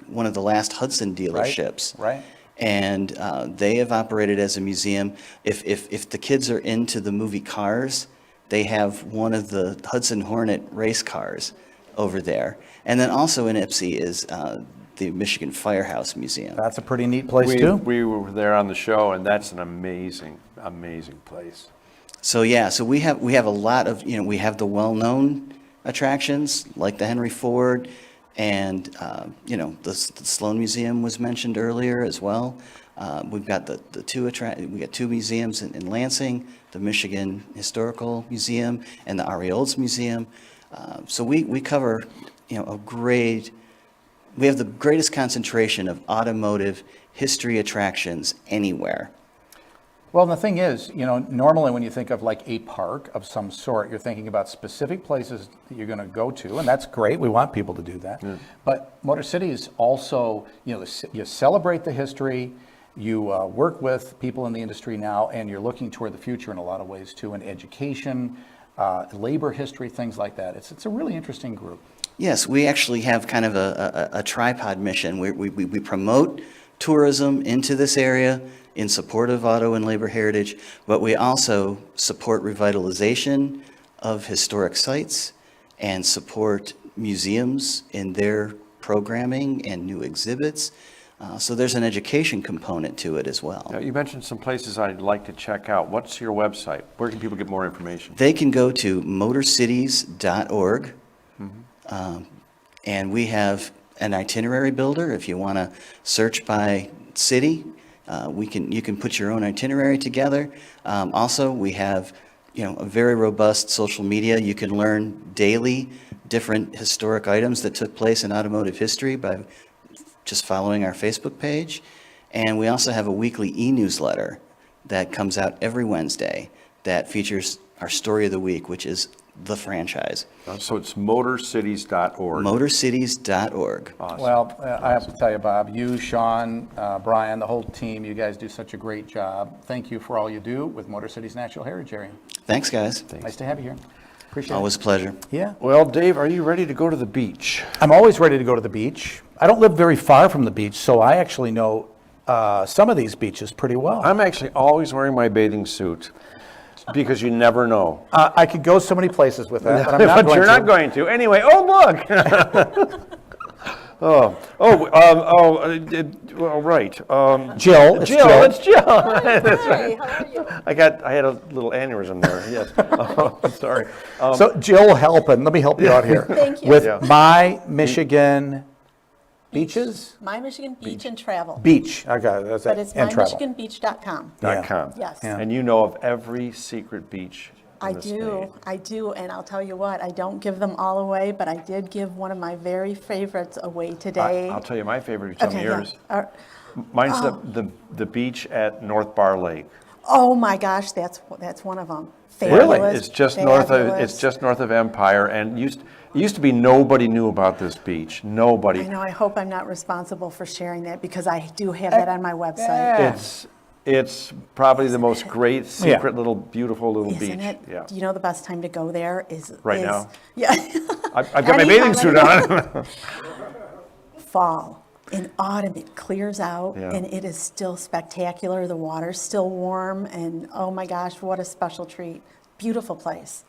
Speaker 19: one of the last Hudson dealerships.
Speaker 1: Right.
Speaker 19: And they have operated as a museum. If the kids are into the movie Cars, they have one of the Hudson Hornet race cars over there. And then also in Ypsi is the Michigan Firehouse Museum.
Speaker 3: That's a pretty neat place too.
Speaker 4: We were there on the show, and that's an amazing, amazing place.
Speaker 19: So yeah, so we have a lot of, we have the well-known attractions like the Henry Ford, and the Sloan Museum was mentioned earlier as well. We've got we got two museums in Lansing, the Michigan Historical Museum and the Ari Olds Museum. So we cover a great we have the greatest concentration of automotive history attractions anywhere.
Speaker 3: Well, and the thing is, normally when you think of like a park of some sort, you're thinking about specific places that you're going to go to, and that's great. We want people to do that. But Motor City is also, you celebrate the history, you work with people in the industry now, and you're looking toward the future in a lot of ways too, in education, labor history, things like that. It's a really interesting group.
Speaker 19: Yes, we actually have kind of a tripod mission. We promote tourism into this area in support of auto and labor heritage, but we also support revitalization of historic sites and support museums in their programming and new exhibits. So there's an education component to it as well.
Speaker 4: Now, you mentioned some places I'd like to check out. What's your website? Where can people get more information?
Speaker 19: They can go to motorcities.org, and we have an itinerary builder. If you want to search by city, you can put your own itinerary together. Also, we have a very robust social media. You can learn daily different historic items that took place in automotive history by just following our Facebook page. And we also have a weekly e-newsletter that comes out every Wednesday that features our story of the week, which is the franchise.
Speaker 4: So it's motorcities.org.
Speaker 19: Motorcities.org.
Speaker 4: Awesome.
Speaker 1: Well, I have to tell you, Bob, you, Sean, Brian, the whole team, you guys do such a great job. Thank you for all you do with Motor City's Natural Heritage Area.
Speaker 19: Thanks, guys.
Speaker 1: Nice to have you here. Appreciate it.
Speaker 19: Always a pleasure.
Speaker 1: Yeah.
Speaker 4: Well, Dave, are you ready to go to the beach?
Speaker 3: I'm always ready to go to the beach. I don't live very far from the beach, so I actually know some of these beaches pretty well.
Speaker 4: I'm actually always wearing my bathing suit because you never know.
Speaker 3: I could go so many places with that, but I'm not
Speaker 4: But
Speaker 3: going
Speaker 4: you're
Speaker 3: to.
Speaker 4: not going to. Anyway, oh, look. Right.
Speaker 3: Jill, it's
Speaker 4: Jill,
Speaker 3: Jill.
Speaker 4: it's Jill. That's
Speaker 6: Hi,
Speaker 4: right.
Speaker 6: how are you?
Speaker 4: I had a little aneurysm there. Yes. Sorry.
Speaker 3: So Jill helping, let me help you out here.
Speaker 6: Thank you.
Speaker 3: With
Speaker 4: Yeah.
Speaker 3: My Michigan Beaches?
Speaker 6: My Michigan Beach and Travel.
Speaker 3: Beach, I got it, that's
Speaker 6: But
Speaker 3: it,
Speaker 6: it's
Speaker 3: and travel.
Speaker 6: mymichiganbeach.com.
Speaker 4: .com.
Speaker 6: Yes.
Speaker 3: Yeah.
Speaker 4: And you know of every secret beach in
Speaker 6: I
Speaker 4: the
Speaker 6: do, and I'll tell you what, I don't give them all away, but I did give one of my very favorites away today.
Speaker 4: I'll tell you my favorite. You tell me
Speaker 6: Okay, yeah.
Speaker 4: yours. Mine's the beach at North Bar Lake.
Speaker 6: Oh my gosh, that's one of them.
Speaker 4: Really?
Speaker 6: Fabulous,
Speaker 4: It's just north
Speaker 6: fabulous.
Speaker 4: of Empire, and it used to be nobody knew about this beach. Nobody.
Speaker 6: I know, I hope I'm not responsible for sharing that because I do have that on my website.
Speaker 4: It's probably the most great, secret, little, beautiful little
Speaker 6: Isn't
Speaker 4: beach.
Speaker 6: it?
Speaker 4: Yeah.
Speaker 6: Do you know the best time to go there is
Speaker 4: Right now?
Speaker 6: Yeah.
Speaker 4: I've got my bathing suit on.
Speaker 6: Fall. In autumn, it clears out
Speaker 4: Yeah.
Speaker 6: and it is still spectacular. The water's still warm and oh my gosh, what a special treat. Beautiful place.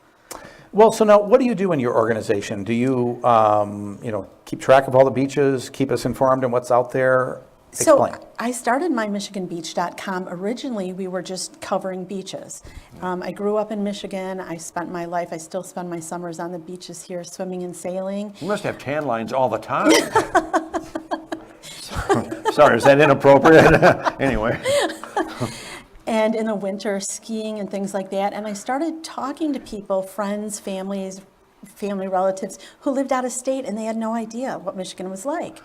Speaker 3: Well, so now, what do you do in your organization? Do you, keep track of all the beaches, keep us informed on what's out there? Explain.
Speaker 6: So I started mymichiganbeach.com. Originally, we were just covering beaches. I grew up in Michigan. I spent my life, I still spend my summers on the beaches here, swimming and sailing.
Speaker 4: You must have tan lines all the time. Sorry, is that inappropriate? Anyway.
Speaker 6: And in the winter, skiing and things like that. And I started talking to people, friends, family relatives who lived out of state, and they had no idea what Michigan was like.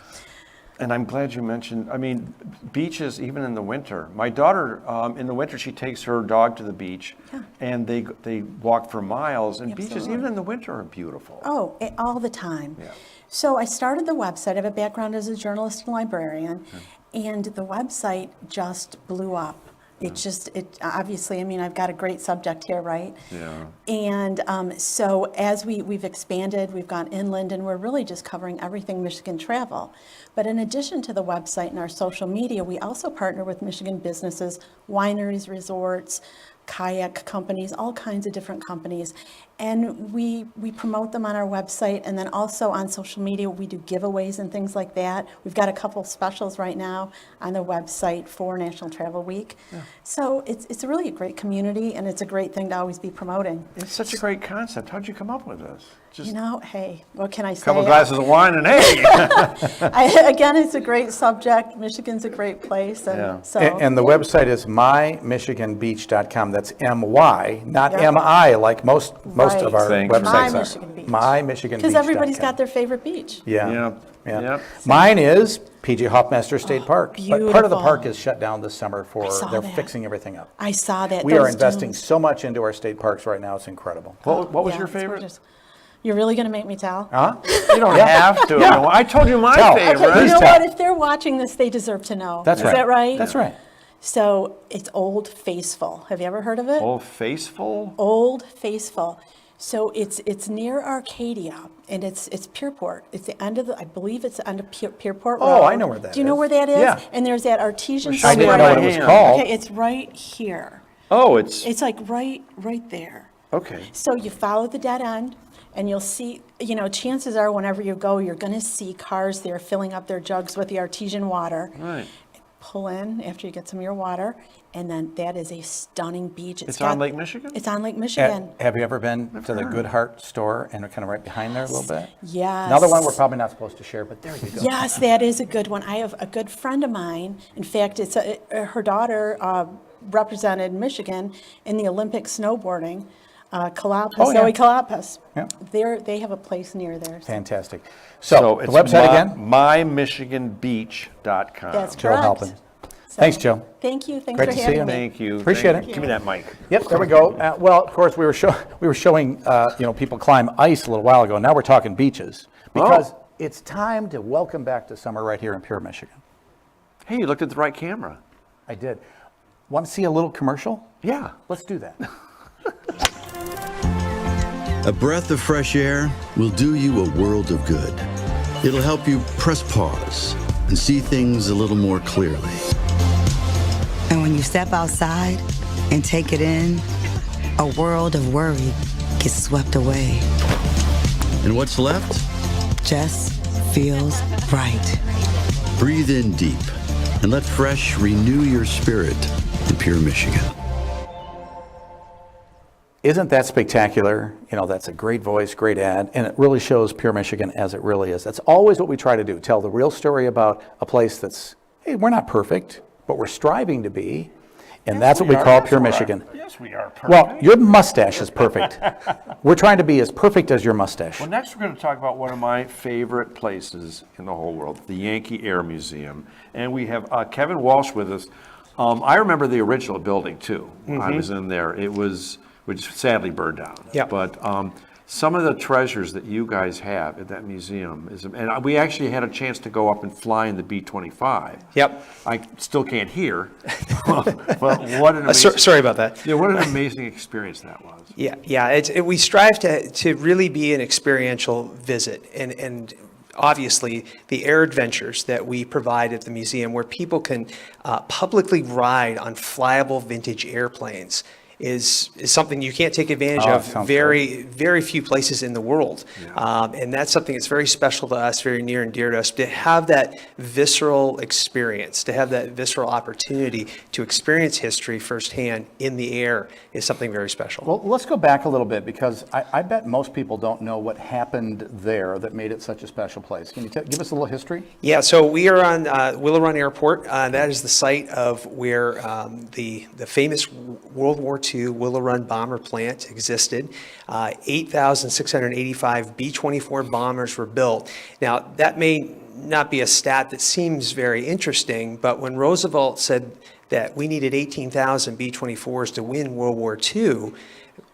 Speaker 4: And I'm glad you mentioned, beaches even in the winter. My daughter, in the winter, she takes her dog to the beach, and they walk for miles, and beaches
Speaker 6: Absolutely.
Speaker 4: even in the winter are beautiful.
Speaker 6: Oh, all the time.
Speaker 4: Yeah.
Speaker 6: So I started the website. I have a background as a journalist and librarian, and the website just blew up. Obviously, I've got a great subject here, right?
Speaker 4: Yeah.
Speaker 6: And so as we've expanded, we've gone inland, and we're really just covering everything Michigan travel. But in addition to the website and our social media, we also partner with Michigan businesses, wineries, resorts, kayak companies, all kinds of different companies. And we promote them on our website, and then also on social media, we do giveaways and things like that. We've got a couple specials right now on the website for National Travel Week.
Speaker 4: Yeah.
Speaker 6: So it's really a great community, and it's a great thing to always be promoting.
Speaker 4: It's such a great concept. How'd you come up with this? Just
Speaker 20: hey, what can I say?
Speaker 4: a couple glasses of wine and hey.
Speaker 20: Again, it's a great subject. Michigan's a great place. And so,
Speaker 3: And the website is mymichiganbeach.com. That's M-Y, not
Speaker 20: Yep.
Speaker 3: M-I, like most of our
Speaker 4: Thank you.
Speaker 3: websites
Speaker 20: My
Speaker 3: are.
Speaker 20: Michigan Beach.
Speaker 3: Mymichiganbeach.com.
Speaker 20: because everybody's got their favorite beach.
Speaker 3: Yeah.
Speaker 4: Yep.
Speaker 3: Mine is PJ Hoffmaster State Park. But part of the
Speaker 20: beautiful.
Speaker 3: park is shut down this summer for,
Speaker 20: saw
Speaker 3: they're
Speaker 20: that.
Speaker 3: fixing everything up.
Speaker 20: I saw that.
Speaker 3: We are
Speaker 20: those
Speaker 3: investing
Speaker 20: dunes.
Speaker 3: so much into our state parks right now, it's incredible.
Speaker 4: What was
Speaker 20: Yeah,
Speaker 4: your
Speaker 20: it's
Speaker 4: favorite?
Speaker 20: gorgeous. You're really going to make me tell?
Speaker 3: Huh?
Speaker 4: You don't have to.
Speaker 3: Yeah.
Speaker 4: I told you my
Speaker 3: Tell.
Speaker 4: favorite.
Speaker 20: Okay, you know
Speaker 3: tell.
Speaker 20: what? If they're watching this, they deserve to know.
Speaker 3: That's
Speaker 20: Is
Speaker 3: right.
Speaker 20: that right?
Speaker 3: That's right.
Speaker 20: So it's Old Faithful. Have you ever heard of it?
Speaker 4: Oh, Faithful?
Speaker 20: Old Faithful. So it's near Arcadia, and it's Pierport. It's the end of I believe it's the end of Pierport Road.
Speaker 3: Oh, I know where that
Speaker 20: Do you know
Speaker 3: is.
Speaker 20: where that is?
Speaker 3: Yeah.
Speaker 20: And there's that artesian
Speaker 4: Well, show
Speaker 3: I didn't
Speaker 4: me
Speaker 3: know
Speaker 4: on
Speaker 3: what
Speaker 4: my
Speaker 3: it was
Speaker 4: hand.
Speaker 3: called.
Speaker 20: Okay, it's right here.
Speaker 4: Oh, it's
Speaker 20: It's like right there.
Speaker 4: okay.
Speaker 20: So you follow the dead end, and you'll see, chances are whenever you go, you're going to see cars there filling up their jugs with the artesian water.
Speaker 4: Right.
Speaker 20: Pull in after you get some of your water, and then that is a stunning beach.
Speaker 4: It's on Lake Michigan?
Speaker 20: It's on Lake Michigan.
Speaker 3: Have you ever been to the Good Heart store and kind of right behind there a little bit?
Speaker 20: Yes.
Speaker 3: Another one we're probably not supposed to share, but there you go.
Speaker 20: Yes, that is a good one. I have a good friend of mine. In fact, it's her daughter represented Michigan in the Olympic snowboarding. Kalapis,
Speaker 3: Oh, yeah.
Speaker 20: Zoe Kalapis.
Speaker 3: Yeah.
Speaker 20: They have a place near there.
Speaker 3: Fantastic. So the
Speaker 4: it's
Speaker 3: website again?
Speaker 4: mymichiganbeach.com.
Speaker 20: That's
Speaker 3: Joe
Speaker 20: correct.
Speaker 3: Halpin.
Speaker 20: So,
Speaker 3: Thanks, Joe.
Speaker 20: Thank you. Thanks
Speaker 3: Great
Speaker 20: for
Speaker 3: to see
Speaker 20: having
Speaker 3: you.
Speaker 20: me.
Speaker 4: Thank you.
Speaker 3: Appreciate
Speaker 4: Thank
Speaker 3: it.
Speaker 4: you. Give me that mic.
Speaker 3: Yep, there we go. Well, of course, we were showing people climb ice a little while ago. Now we're talking beaches because it's time to welcome back to summer right here in Pure, Michigan.
Speaker 4: Hey, you looked at the right camera.
Speaker 3: I did. Want to see a little commercial?
Speaker 4: Yeah.
Speaker 3: Let's do that.
Speaker 9: A breath of fresh air will do you a world of good. It'll help you press pause and see things a little more clearly.
Speaker 10: And when you step outside and take it in, a world of worry gets swept away.
Speaker 9: And what's left?
Speaker 10: Just feels right.
Speaker 9: Breathe in deep and let fresh renew your spirit in Pure, Michigan.
Speaker 3: Isn't that spectacular? That's a great voice, great ad, and it really shows Pure Michigan as it really is. That's always what we try to do, tell the real story about a place that's, hey, we're not perfect, but we're striving to be, and that's what we call Pure Michigan.
Speaker 4: Yes, we are perfect.
Speaker 3: Well, your mustache is perfect. We're trying to be as perfect as your mustache.
Speaker 4: Well, next we're going to talk about one of my favorite places in the whole world, the Yankee Air Museum. And we have Kevin Walsh with us. I remember the original building, too. I was in there. Which sadly burned down.
Speaker 15: Yeah.
Speaker 4: But some of the treasures that you guys have at that museum and we actually had a chance to go up and fly in the B-25.
Speaker 15: Yep.
Speaker 4: I still can't hear, but what an amazing,
Speaker 15: Sorry about that.
Speaker 4: Yeah, what an amazing experience that was.
Speaker 15: Yeah. We strive to really be an experiential visit, and obviously the air adventures that we provide at the museum, where people can publicly ride on flyable vintage airplanes, is something you can't take advantage of very few places in the world.
Speaker 4: Yeah.
Speaker 15: And that's something that's very special to us, very near and dear to us. To have that visceral experience, to have that visceral opportunity to experience history firsthand in the air is something very special.
Speaker 3: Well, let's go back a little bit because I bet most people don't know what happened there that made it such a special place. Can you give us a little history?
Speaker 15: Yeah, so we are on Willow Run Airport. That is the site of where the famous World War II Willow Run bomber plant existed. 8,685 B-24 bombers were built. Now, that may not be a stat that seems very interesting, but when Roosevelt said that we needed 18,000 B-24s to win World War II,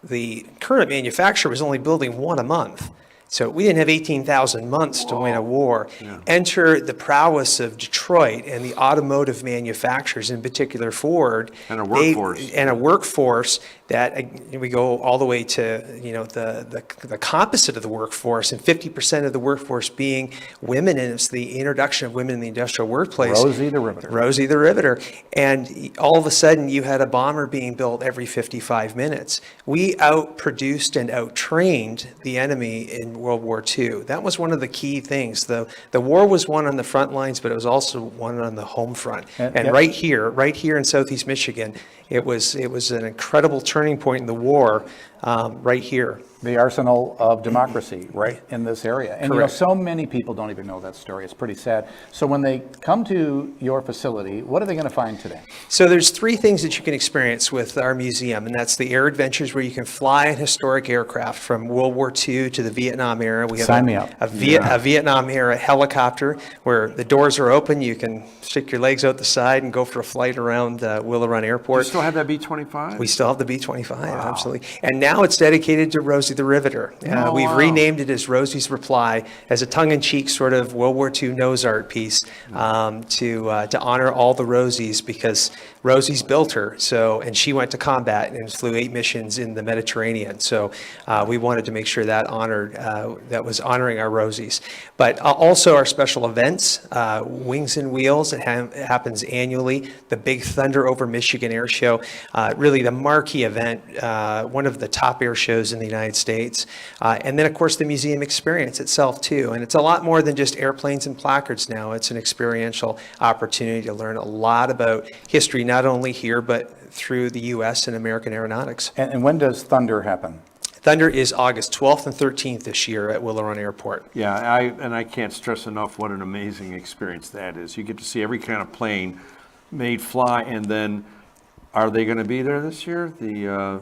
Speaker 15: the current manufacturer was only building one a month. So we didn't have 18,000 months to win a war.
Speaker 4: Yeah.
Speaker 15: Enter the prowess of Detroit and the automotive manufacturers, in particular Ford.
Speaker 4: And a workforce.
Speaker 15: And a workforce that we go all the way to the composite of the workforce, and 50% of the workforce being women, and it's the introduction of women in the industrial workplace.
Speaker 3: Rosie the Riveter.
Speaker 15: Rosie the Riveter. And all of a sudden you had a bomber being built every 55 minutes. We outproduced and outtrained the enemy in World War II. That was one of the key things. The war was won on the front lines, but it was also won on the home front. And
Speaker 3: yep.
Speaker 15: right here in Southeast Michigan, it was an incredible turning point in the war right here.
Speaker 1: the arsenal of democracy right in this area. And
Speaker 15: Correct.
Speaker 1: so many people don't even know that story. It's pretty sad. So when they come to your facility, what are they going to find today?
Speaker 17: So there's 3 things that you can experience with our museum, and that's the air adventures where you can fly an historic aircraft from World War II to the Vietnam era. We have
Speaker 1: Sign me up.
Speaker 17: a Vietnam era helicopter where the doors are open. You can stick your legs out the side and go for a flight around Willow Run Airport.
Speaker 4: You still have that B-25?
Speaker 17: We still have the B-25, absolutely. And now it's dedicated to Rosie the Riveter. We've renamed it as Rosie's Reply as a tongue-in-cheek sort of World War II nose art piece to honor all the Rosies, because Rosie's built her, and she went to combat and flew 8 missions in the Mediterranean. So we wanted to make sure that that was honoring our Rosies. But also our special events, Wings and Wheels, it happens annually, the Big Thunder over Michigan Air Show, really the marquee event, one of the top air shows in the United States. And then, of course, the museum experience itself, too. And it's a lot more than just airplanes and placards now. It's an experiential opportunity to learn a lot about history, not only here, but through the U.S. and American aeronautics.
Speaker 1: And when does Thunder happen?
Speaker 17: Thunder is August 12th and 13th this year at Willow Run Airport.
Speaker 4: Yeah, I can't stress enough what an amazing experience that is. You get to see every kind of plane made fly, and then are they going to be there this year? The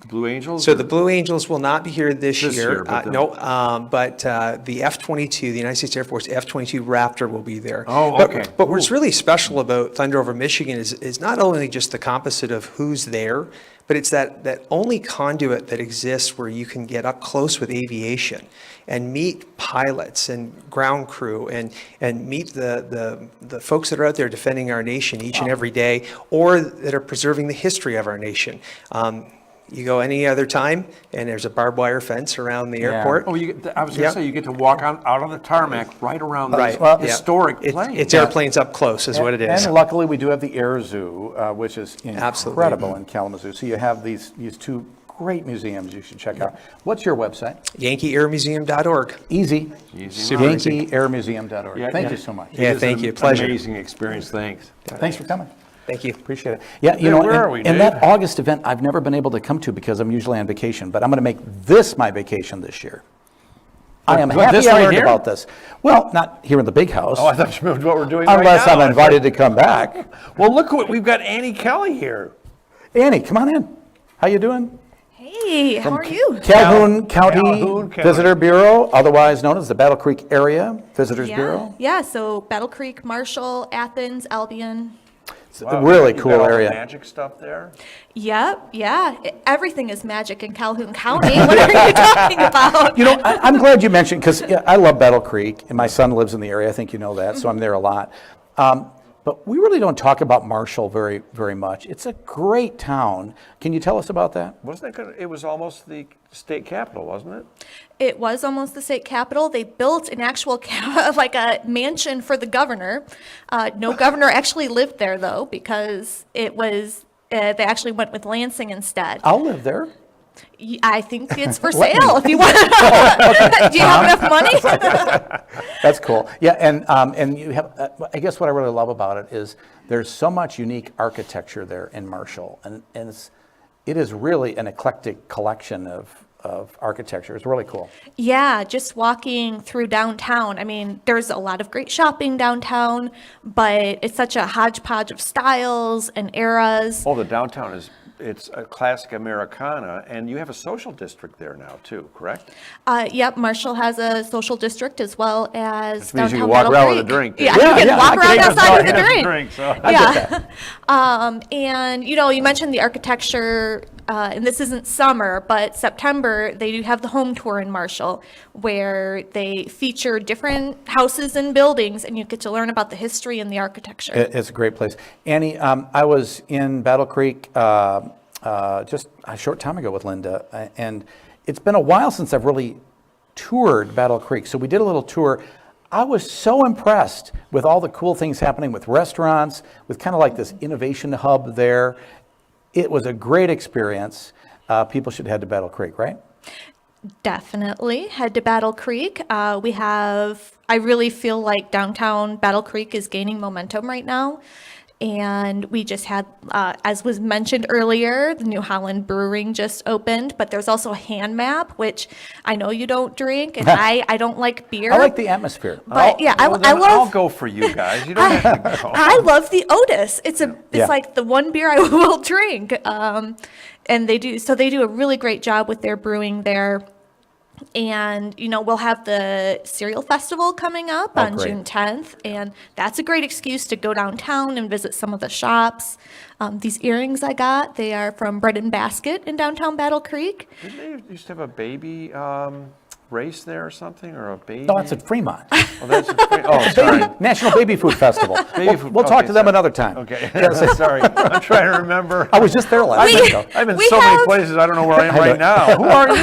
Speaker 4: Blue Angels?
Speaker 17: So the Blue Angels will not be here this year.
Speaker 4: But
Speaker 17: the F-22, the United States Air Force F-22 Raptor will be there.
Speaker 4: Oh, okay.
Speaker 17: But what's really special about Thunder over Michigan is not only just the composite of who's there, but it's that only conduit that exists where you can get up close with aviation and meet pilots and ground crew and meet the folks that are out there defending our nation each and every day, or that are preserving the history of our nation. You go any other time, and there's a barbed wire fence around the airport.
Speaker 4: Oh, I was going to say, you get to walk out on the tarmac right around
Speaker 17: Right.
Speaker 4: these historic planes.
Speaker 17: It's airplanes up close is what it is.
Speaker 1: And luckily, we do have the Air Zoo, which is incredible in Kalamazoo. So you have these 2 great museums you should check out. What's your website?
Speaker 17: YankeeAirMuseum.org.
Speaker 1: Easy.
Speaker 17: Super easy.
Speaker 1: YankeeAirMuseum.org.
Speaker 4: Yeah,
Speaker 1: Thank you so much.
Speaker 17: Yeah, thank you. Pleasure.
Speaker 4: Amazing experience. Thanks.
Speaker 1: Thanks for coming.
Speaker 17: Thank you.
Speaker 1: Appreciate it. Yeah,
Speaker 4: where are we,
Speaker 1: and
Speaker 4: Dave?
Speaker 1: that August event I've never been able to come to because I'm usually on vacation, but I'm going to make this my vacation this year. I am happy
Speaker 4: this
Speaker 1: I
Speaker 4: right
Speaker 1: learned
Speaker 4: here?
Speaker 1: about this. Well, not here in the big house.
Speaker 4: Oh, I thought you meant what we're doing
Speaker 1: Unless
Speaker 4: right now.
Speaker 1: I'm invited to come back.
Speaker 4: Well, look what we've got. Annie Kelly here.
Speaker 1: Annie, come on in. How you doing?
Speaker 21: Hey, how are you?
Speaker 1: Calhoun County
Speaker 4: Calhoun County.
Speaker 1: Visitor Bureau, otherwise known as the Battle Creek Area Visitors Bureau.
Speaker 21: Yeah, so Battle Creek, Marshall, Athens, Albion.
Speaker 1: It's a really
Speaker 4: You
Speaker 1: cool
Speaker 4: got all the
Speaker 1: area.
Speaker 4: magic stuff there.
Speaker 21: Yep, yeah. Everything is magic in Calhoun County. What are you talking about?
Speaker 1: You know, I'm glad you mentioned, because I love Battle Creek, and my son lives in the area. I think you know that, so I'm there a lot. But we really don't talk about Marshall very, very much. It's a great town. Can you tell us about that?
Speaker 4: Wasn't that good? It was almost the state capital, wasn't it?
Speaker 21: It was almost the state capital. They built an actual, like a mansion for the governor. No governor actually lived there, though, because it was, they actually went with Lansing instead.
Speaker 1: I'll live there.
Speaker 21: I think it's for sale if you want. Do you have enough money?
Speaker 1: That's cool. Yeah, and you have. I guess what I really love about it is there's so much unique architecture there in Marshall, and it is really an eclectic collection of architecture. It's really cool.
Speaker 21: Yeah, just walking through downtown. I mean, there's a lot of great shopping downtown, but it's such a hodgepodge of styles and eras.
Speaker 4: Oh, the downtown it's a classic Americana, and you have a social district there now too, correct?
Speaker 21: Yep, Marshall has a social district as well as
Speaker 4: Which means you
Speaker 21: downtown
Speaker 4: can walk
Speaker 21: Battle
Speaker 4: around
Speaker 21: Creek.
Speaker 4: with a drink.
Speaker 21: Yeah,
Speaker 4: Yeah,
Speaker 21: you can walk around outside with a drink.
Speaker 4: I
Speaker 21: Yeah. And you know, you mentioned the architecture, and this isn't summer, but September, they do have the home tour in Marshall where they feature different houses and buildings, and you get to learn about the history and the architecture.
Speaker 1: It's a great place. Annie, I was in Battle Creek just a short time ago with Linda, and it's been a while since I've really toured Battle Creek. So we did a little tour. I was so impressed with all the cool things happening with restaurants, with kind of like this innovation hub there. It was a great experience. People should head to Battle Creek, right?
Speaker 21: Definitely head to Battle Creek. I really feel like downtown Battle Creek is gaining momentum right now. And we just had, as was mentioned earlier, the New Holland Brewing just opened, but there's also Hand Map, which I know you don't drink, and I don't like beer.
Speaker 3: I like the atmosphere.
Speaker 21: But yeah,
Speaker 4: Well,
Speaker 21: I
Speaker 4: then
Speaker 21: love.
Speaker 4: I'll go for you guys. You don't have to go.
Speaker 21: I love the Otis. It's
Speaker 3: Yeah.
Speaker 21: like the one beer I will drink. And they do a really great job with their brewing there. And, we'll have the Cereal Festival coming up on
Speaker 3: great.
Speaker 21: June 10th. And that's a great excuse to go downtown and visit some of the shops. These earrings I got, they are from Bread and Basket in downtown Battle Creek.
Speaker 4: Didn't they used to have a baby race there or something, or a baby?
Speaker 3: No, it's at Fremont.
Speaker 4: Oh, that's sorry.
Speaker 3: National Baby Food Festival. We'll talk to them
Speaker 4: sorry.
Speaker 3: another time.
Speaker 4: Okay, sorry. I'm trying to remember.
Speaker 3: I was just there last night, though.
Speaker 4: I've been so many places, I don't know where I am right now. Who are you?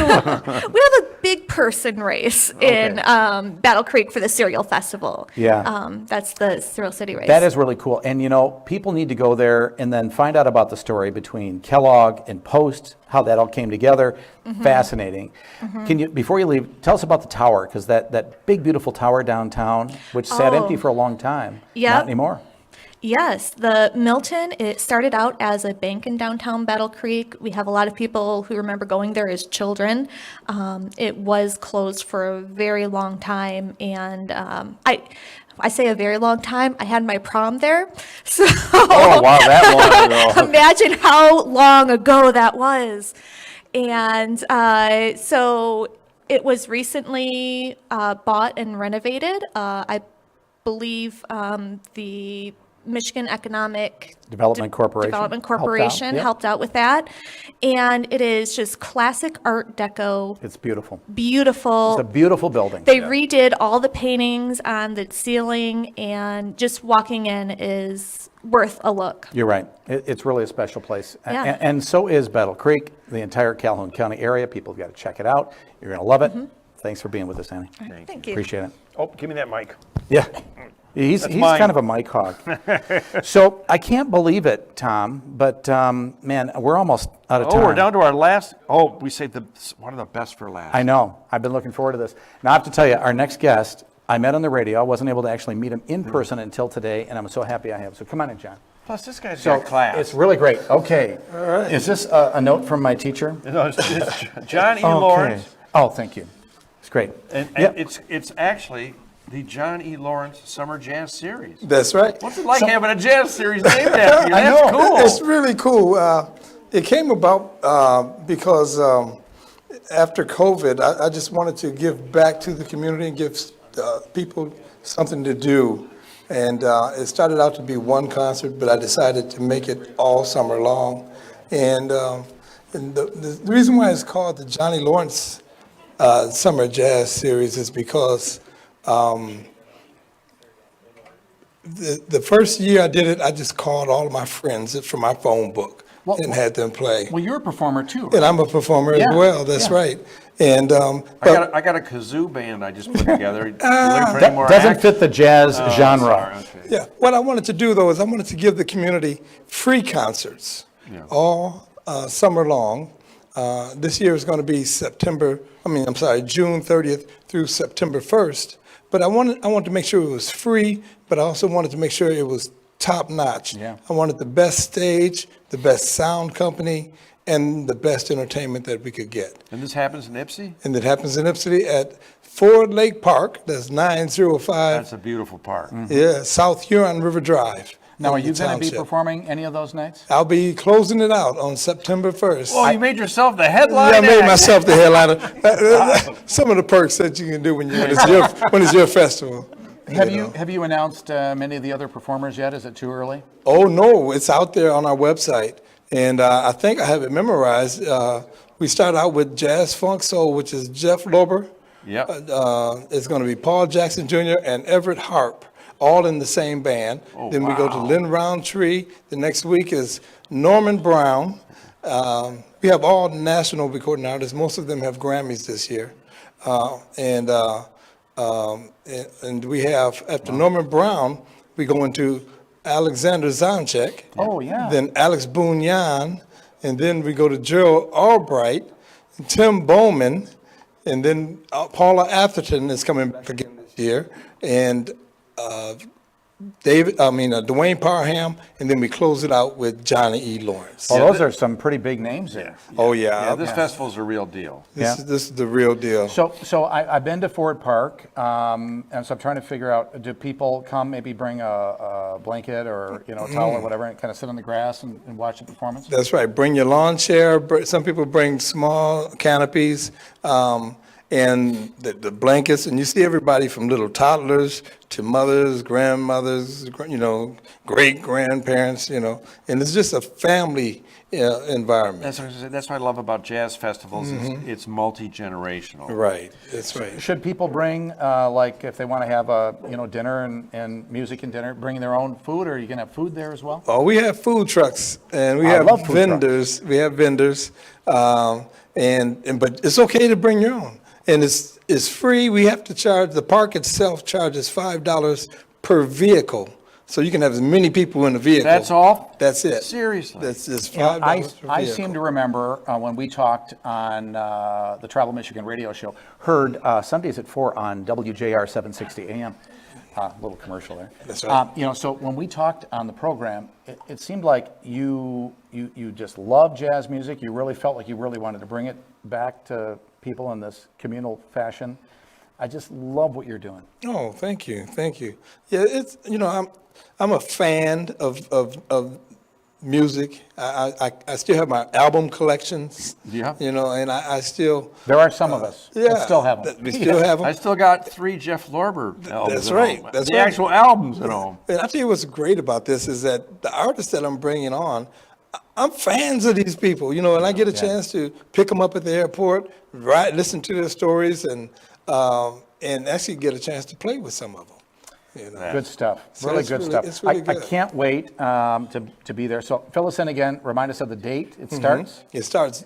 Speaker 21: We have a big person race in Battle Creek for the Cereal Festival.
Speaker 3: Yeah.
Speaker 21: That's the Cereal City race.
Speaker 3: That is really cool. And people need to go there and then find out about the story between Kellogg and Post, how that all came together. Fascinating. Can you, before you leave, tell us about the tower, because that big, beautiful tower downtown, which sat empty for a long time.
Speaker 21: Yep.
Speaker 3: Not anymore.
Speaker 21: Yes, the Milton, it started out as a bank in downtown Battle Creek. We have a lot of people who remember going there as children. It was closed for a very long time, and I say a very long time. I had my prom there. So
Speaker 4: Oh, wow, that long ago.
Speaker 21: imagine how long ago that was. And so it was recently bought and renovated. I believe the Michigan Economic
Speaker 3: Development Corporation
Speaker 21: helped out with that. And it is just classic Art Deco.
Speaker 3: It's beautiful.
Speaker 21: Beautiful.
Speaker 3: It's a beautiful building.
Speaker 21: They redid all the paintings on the ceiling, and just walking in is worth a look.
Speaker 3: You're right. It's really a special place.
Speaker 21: Yeah.
Speaker 3: And so is Battle Creek, the entire Calhoun County area. People have got to check it out. You're going to love it. Thanks for being with us, Annie.
Speaker 21: Thank you.
Speaker 3: Appreciate it.
Speaker 4: Oh, give me that mic.
Speaker 3: Yeah. He's
Speaker 4: mine.
Speaker 3: kind of a mic hog. So I can't believe it, Tom, but man, we're almost out of time.
Speaker 4: Oh, we're down to our last. Oh, we saved one of the best for last.
Speaker 3: I know. I've been looking forward to this. Now I have to tell you, our next guest, I met on the radio. I wasn't able to actually meet him in person until today, and I'm so happy I have. So come on in, John.
Speaker 4: Plus, this guy's got class.
Speaker 3: It's really great. Okay. All right. Is this a note from my teacher?
Speaker 4: No, it's John E. Lawrence.
Speaker 3: Oh, thank you. It's great.
Speaker 4: And
Speaker 3: Yep.
Speaker 4: it's actually the John E. Lawrence Summer Jazz Series.
Speaker 2: That's right.
Speaker 4: What's it like having a jazz series named after you? That's cool.
Speaker 2: It's really cool. It came about because after COVID, I just wanted to give back to the community and give people something to do. And it started out to be one concert, but I decided to make it all summer long. And the reason why it's called the Johnny Lawrence Summer Jazz Series is because the first year I did it, I just called all of my friends from my phone book and had them play.
Speaker 1: Well, you're a performer too, right?
Speaker 2: And I'm a performer as well. That's right. And
Speaker 4: I got a kazoo band I just put together.
Speaker 3: Doesn't fit the jazz genre.
Speaker 4: Sorry, okay.
Speaker 2: Yeah, what I wanted to do though is I wanted to give the community free concerts all summer long. This year is going to be June 30th through September 1st. But I wanted to make sure it was free, but I also wanted to make sure it was top notch.
Speaker 3: Yeah.
Speaker 2: I wanted the best stage, the best sound company, and the best entertainment that we could get.
Speaker 4: And this happens in Ypsi?
Speaker 2: And it happens in Ypsi at Ford Lake Park. That's 905.
Speaker 4: That's a beautiful park.
Speaker 2: Yeah, South Huron River Drive.
Speaker 1: Now, are
Speaker 2: in
Speaker 1: you
Speaker 2: the
Speaker 1: going to be
Speaker 2: township.
Speaker 1: performing any of those nights?
Speaker 2: I'll be closing it out on September 1st.
Speaker 4: Oh, you made yourself the headline.
Speaker 2: Yeah, I made
Speaker 4: act.
Speaker 2: myself the headliner. Some of the perks that you can do when it's your festival.
Speaker 1: Have you announced many of the other performers yet? Is it too early?
Speaker 2: Oh no, it's out there on our website, and I think I have it memorized. We start out with Jazz Funk Soul, which is Jeff Lober.
Speaker 4: Yep.
Speaker 2: It's going to be Paul Jackson Jr. and Everett Harp, all in the same band.
Speaker 4: Oh,
Speaker 2: Then we go to Lynn Roundtree. The next week is Norman Brown. We have all national recording artists. Most of them have Grammys this year. And we have, after Norman Brown, we go into Alexander Zonchek.
Speaker 1: Oh, yeah.
Speaker 2: Then Alex Boone-Yan. And then we go to Gerald Albright, and Tim Bowman, and then Paula Atherton is coming back again this year. And Dwayne Parham, and then we close it out with Johnny E. Lawrence.
Speaker 3: Well, those are some pretty big names there.
Speaker 2: Oh, yeah.
Speaker 4: Yeah, this festival's a real deal.
Speaker 2: This is the real deal.
Speaker 3: So I've been to Ford Park, and so I'm trying to figure out, do people come, maybe bring a blanket or, a towel or whatever, and kind of sit on the grass and watch the performance?
Speaker 2: That's right. Bring your lawn chair. Some people bring small canopies and the blankets, and you see everybody from little toddlers to mothers, grandmothers, great grandparents, and it's just a family environment.
Speaker 4: That's what I love about jazz festivals. It's multi-generational.
Speaker 2: Right. That's right.
Speaker 3: Should people bring, like, if they want to have a, dinner and music and dinner, bring their own food, or are you going to have food there as well?
Speaker 2: Oh, we have food trucks, and we
Speaker 3: I
Speaker 2: have
Speaker 3: love food
Speaker 2: vendors. We have vendors, but it's okay to bring your own, and it's free. We have to charge. The park itself charges $5 per vehicle, so you can have as many people in the vehicle.
Speaker 4: That's all?
Speaker 2: That's it.
Speaker 4: Seriously?
Speaker 2: That's just $5 per vehicle.
Speaker 3: I seem to remember when we talked on the Travel Michigan radio show, heard Sundays at 4 on WJR 760 AM. Little commercial there.
Speaker 2: That's right.
Speaker 3: So when we talked on the program, it seemed like you just love jazz music. You really felt like you really wanted to bring it back to people in this communal fashion. I just love what you're doing.
Speaker 2: Oh, thank you. Yeah, it's I'm a fan of music. I still have my album collections.
Speaker 4: Yeah.
Speaker 2: And I still.
Speaker 3: There are some of us that still have them.
Speaker 2: We still have them.
Speaker 4: I still got 3 Jeff Lorber albums.
Speaker 2: That's
Speaker 4: at
Speaker 2: right.
Speaker 4: home.
Speaker 2: That's
Speaker 4: the
Speaker 2: right.
Speaker 4: actual albums at home.
Speaker 2: And I'll tell you what's great about this is that the artists that I'm bringing on, I'm fans of these people, and I get a chance to pick them up at the airport, listen to their stories, and actually get a chance to play with some of them.
Speaker 3: Good stuff.
Speaker 2: So
Speaker 3: Really
Speaker 2: it's
Speaker 3: good
Speaker 2: really-
Speaker 3: stuff.
Speaker 2: it's really
Speaker 3: I
Speaker 2: good.
Speaker 3: can't wait to be there. So fill us in again. Remind us of the date. It starts.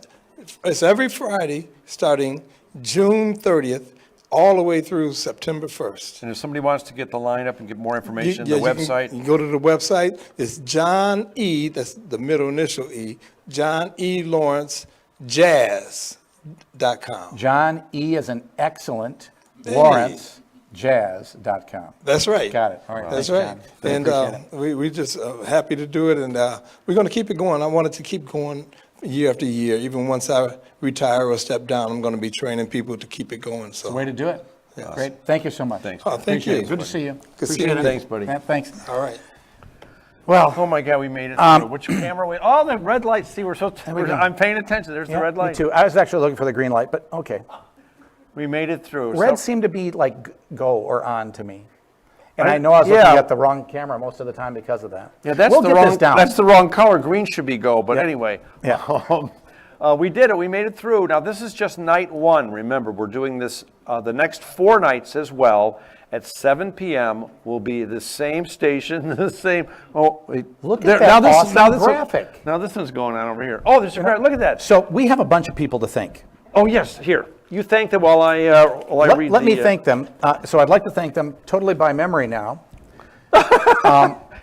Speaker 2: It's every Friday, starting June 30th, all the way through September 1st.
Speaker 4: And if somebody wants to get the lineup and get more information, the website.
Speaker 2: You can go to the website. It's John E., that's the middle initial E, John E. Lawrence Jazz.com.
Speaker 3: John E. as an excellent,
Speaker 2: Hey.
Speaker 3: Lawrence Jazz.com.
Speaker 2: That's right.
Speaker 3: Got it. All right.
Speaker 2: That's
Speaker 3: Thanks,
Speaker 2: right.
Speaker 3: John.
Speaker 2: And
Speaker 3: Appreciate it.
Speaker 2: we just happy to do it, and we're going to keep it going. I wanted to keep going year after year. Even once I retire or step down, I'm going to be training people to keep it going. So.
Speaker 3: The way to do it.
Speaker 2: Yes.
Speaker 3: Great. Thank you so much.
Speaker 4: Thanks.
Speaker 2: Oh, thank
Speaker 3: Appreciate
Speaker 2: you.
Speaker 3: it. Good to see you.
Speaker 2: Good
Speaker 3: Appreciate
Speaker 2: seeing
Speaker 3: it.
Speaker 2: you.
Speaker 4: Thanks, buddy.
Speaker 3: Yeah, thanks.
Speaker 2: All right.
Speaker 3: Well,
Speaker 4: oh my God, we made it through. Which camera? Oh, the red light. See,
Speaker 3: we go.
Speaker 4: I'm paying attention. There's the red light.
Speaker 3: Me too. I was actually looking for the green light, but okay.
Speaker 4: We made it through.
Speaker 3: Red seemed to be like go or on to me. And I know I was looking at the wrong camera most of the time because of that.
Speaker 4: Yeah, that's
Speaker 3: we'll
Speaker 4: the
Speaker 3: get
Speaker 4: wrong.
Speaker 3: this down.
Speaker 4: That's the wrong color. Green should be go. But
Speaker 3: Yeah.
Speaker 4: anyway,
Speaker 3: Yeah.
Speaker 4: we did it. We made it through. Now this is just night 1. Remember, we're doing this the next 4 nights as well. At 7 p.m. will be the same station, the same. Oh, wait.
Speaker 3: Look at that awesome graphic.
Speaker 4: Now this one's going on over here. Oh, there's a graphic. Look at that.
Speaker 3: So we have a bunch of people to thank.
Speaker 4: Oh yes, here. You thank them while I read.
Speaker 3: Let me thank them. So I'd like to thank them totally by memory now,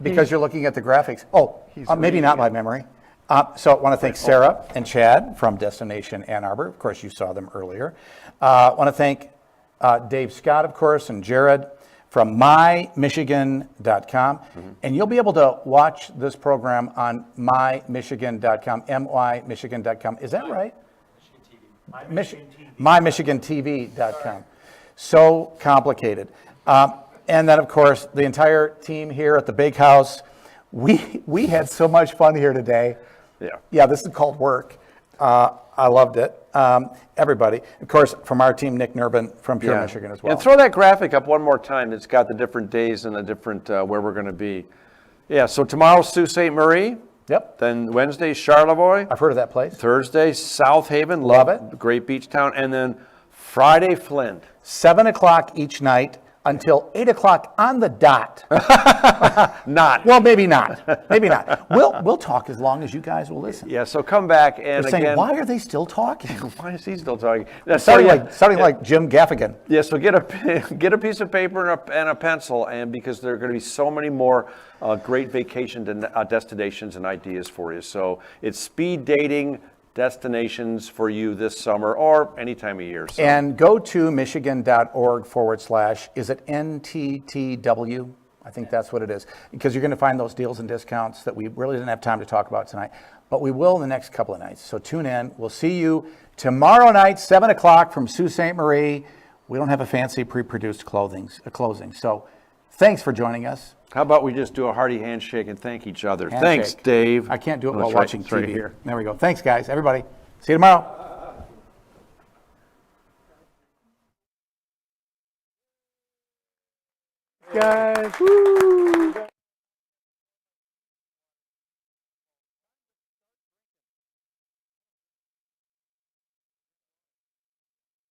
Speaker 3: because you're looking at the graphics. Oh, maybe not by memory. So I want to thank Sarah and Chad from Destination Ann Arbor. Of course, you saw them earlier. I want to thank Dave Scott, of course, and Jared from mymichigan.com. And you'll be able to watch this program on mymichigan.com, mymichigan.com. Is that right? MyMichiganTV.com. So complicated. And then, of course, the entire team here at the Big House. We had so much fun here today. Yeah, this is called work. I loved it. Everybody. Of course, from our team, Nick Nurbin from Pure Michigan as well.
Speaker 4: And throw that graphic up one more time. It's got the different days and the different where we're going to be. Yeah, so tomorrow's Sault Ste. Marie.
Speaker 3: Yep.
Speaker 4: Then Wednesday, Charlevoix.
Speaker 3: I've heard of that place.
Speaker 4: Thursday, South Haven.
Speaker 3: Love it.
Speaker 4: Great beach town. And then Friday, Flint.
Speaker 3: 7 o'clock each night until 8 o'clock on the dot.
Speaker 4: Not.
Speaker 3: Well, maybe not. Maybe not. We'll talk as long as you guys will listen.
Speaker 4: Yeah, so come back and
Speaker 3: They're saying,
Speaker 4: again.
Speaker 3: why are they still talking?
Speaker 4: Why is he still talking?
Speaker 3: Starting like Jim Gaffigan.
Speaker 4: Yeah, so get a piece of paper and a pencil, and because there are going to be so many more great vacation destinations and ideas for you. So it's speed dating destinations for you this summer or any time of year. So.
Speaker 3: And go to michigan.org/, is it NTTW? I think that's what it is. Because you're going to find those deals and discounts that we really didn't have time to talk about tonight. But we will in the next couple of nights. So tune in. We'll see you tomorrow night, 7 o'clock from Sault Ste. Marie. We don't have a fancy pre-produced closing. So thanks for joining us.
Speaker 4: How about we just do a hearty handshake and thank each other?
Speaker 3: Handshake.
Speaker 4: Thanks, Dave.
Speaker 3: I can't do it
Speaker 4: Oh,
Speaker 3: while
Speaker 4: that's right.
Speaker 3: watching
Speaker 4: It's right
Speaker 3: TV.
Speaker 4: here.
Speaker 3: There we go. Thanks, guys. Everybody. See you tomorrow. Guys. Woo.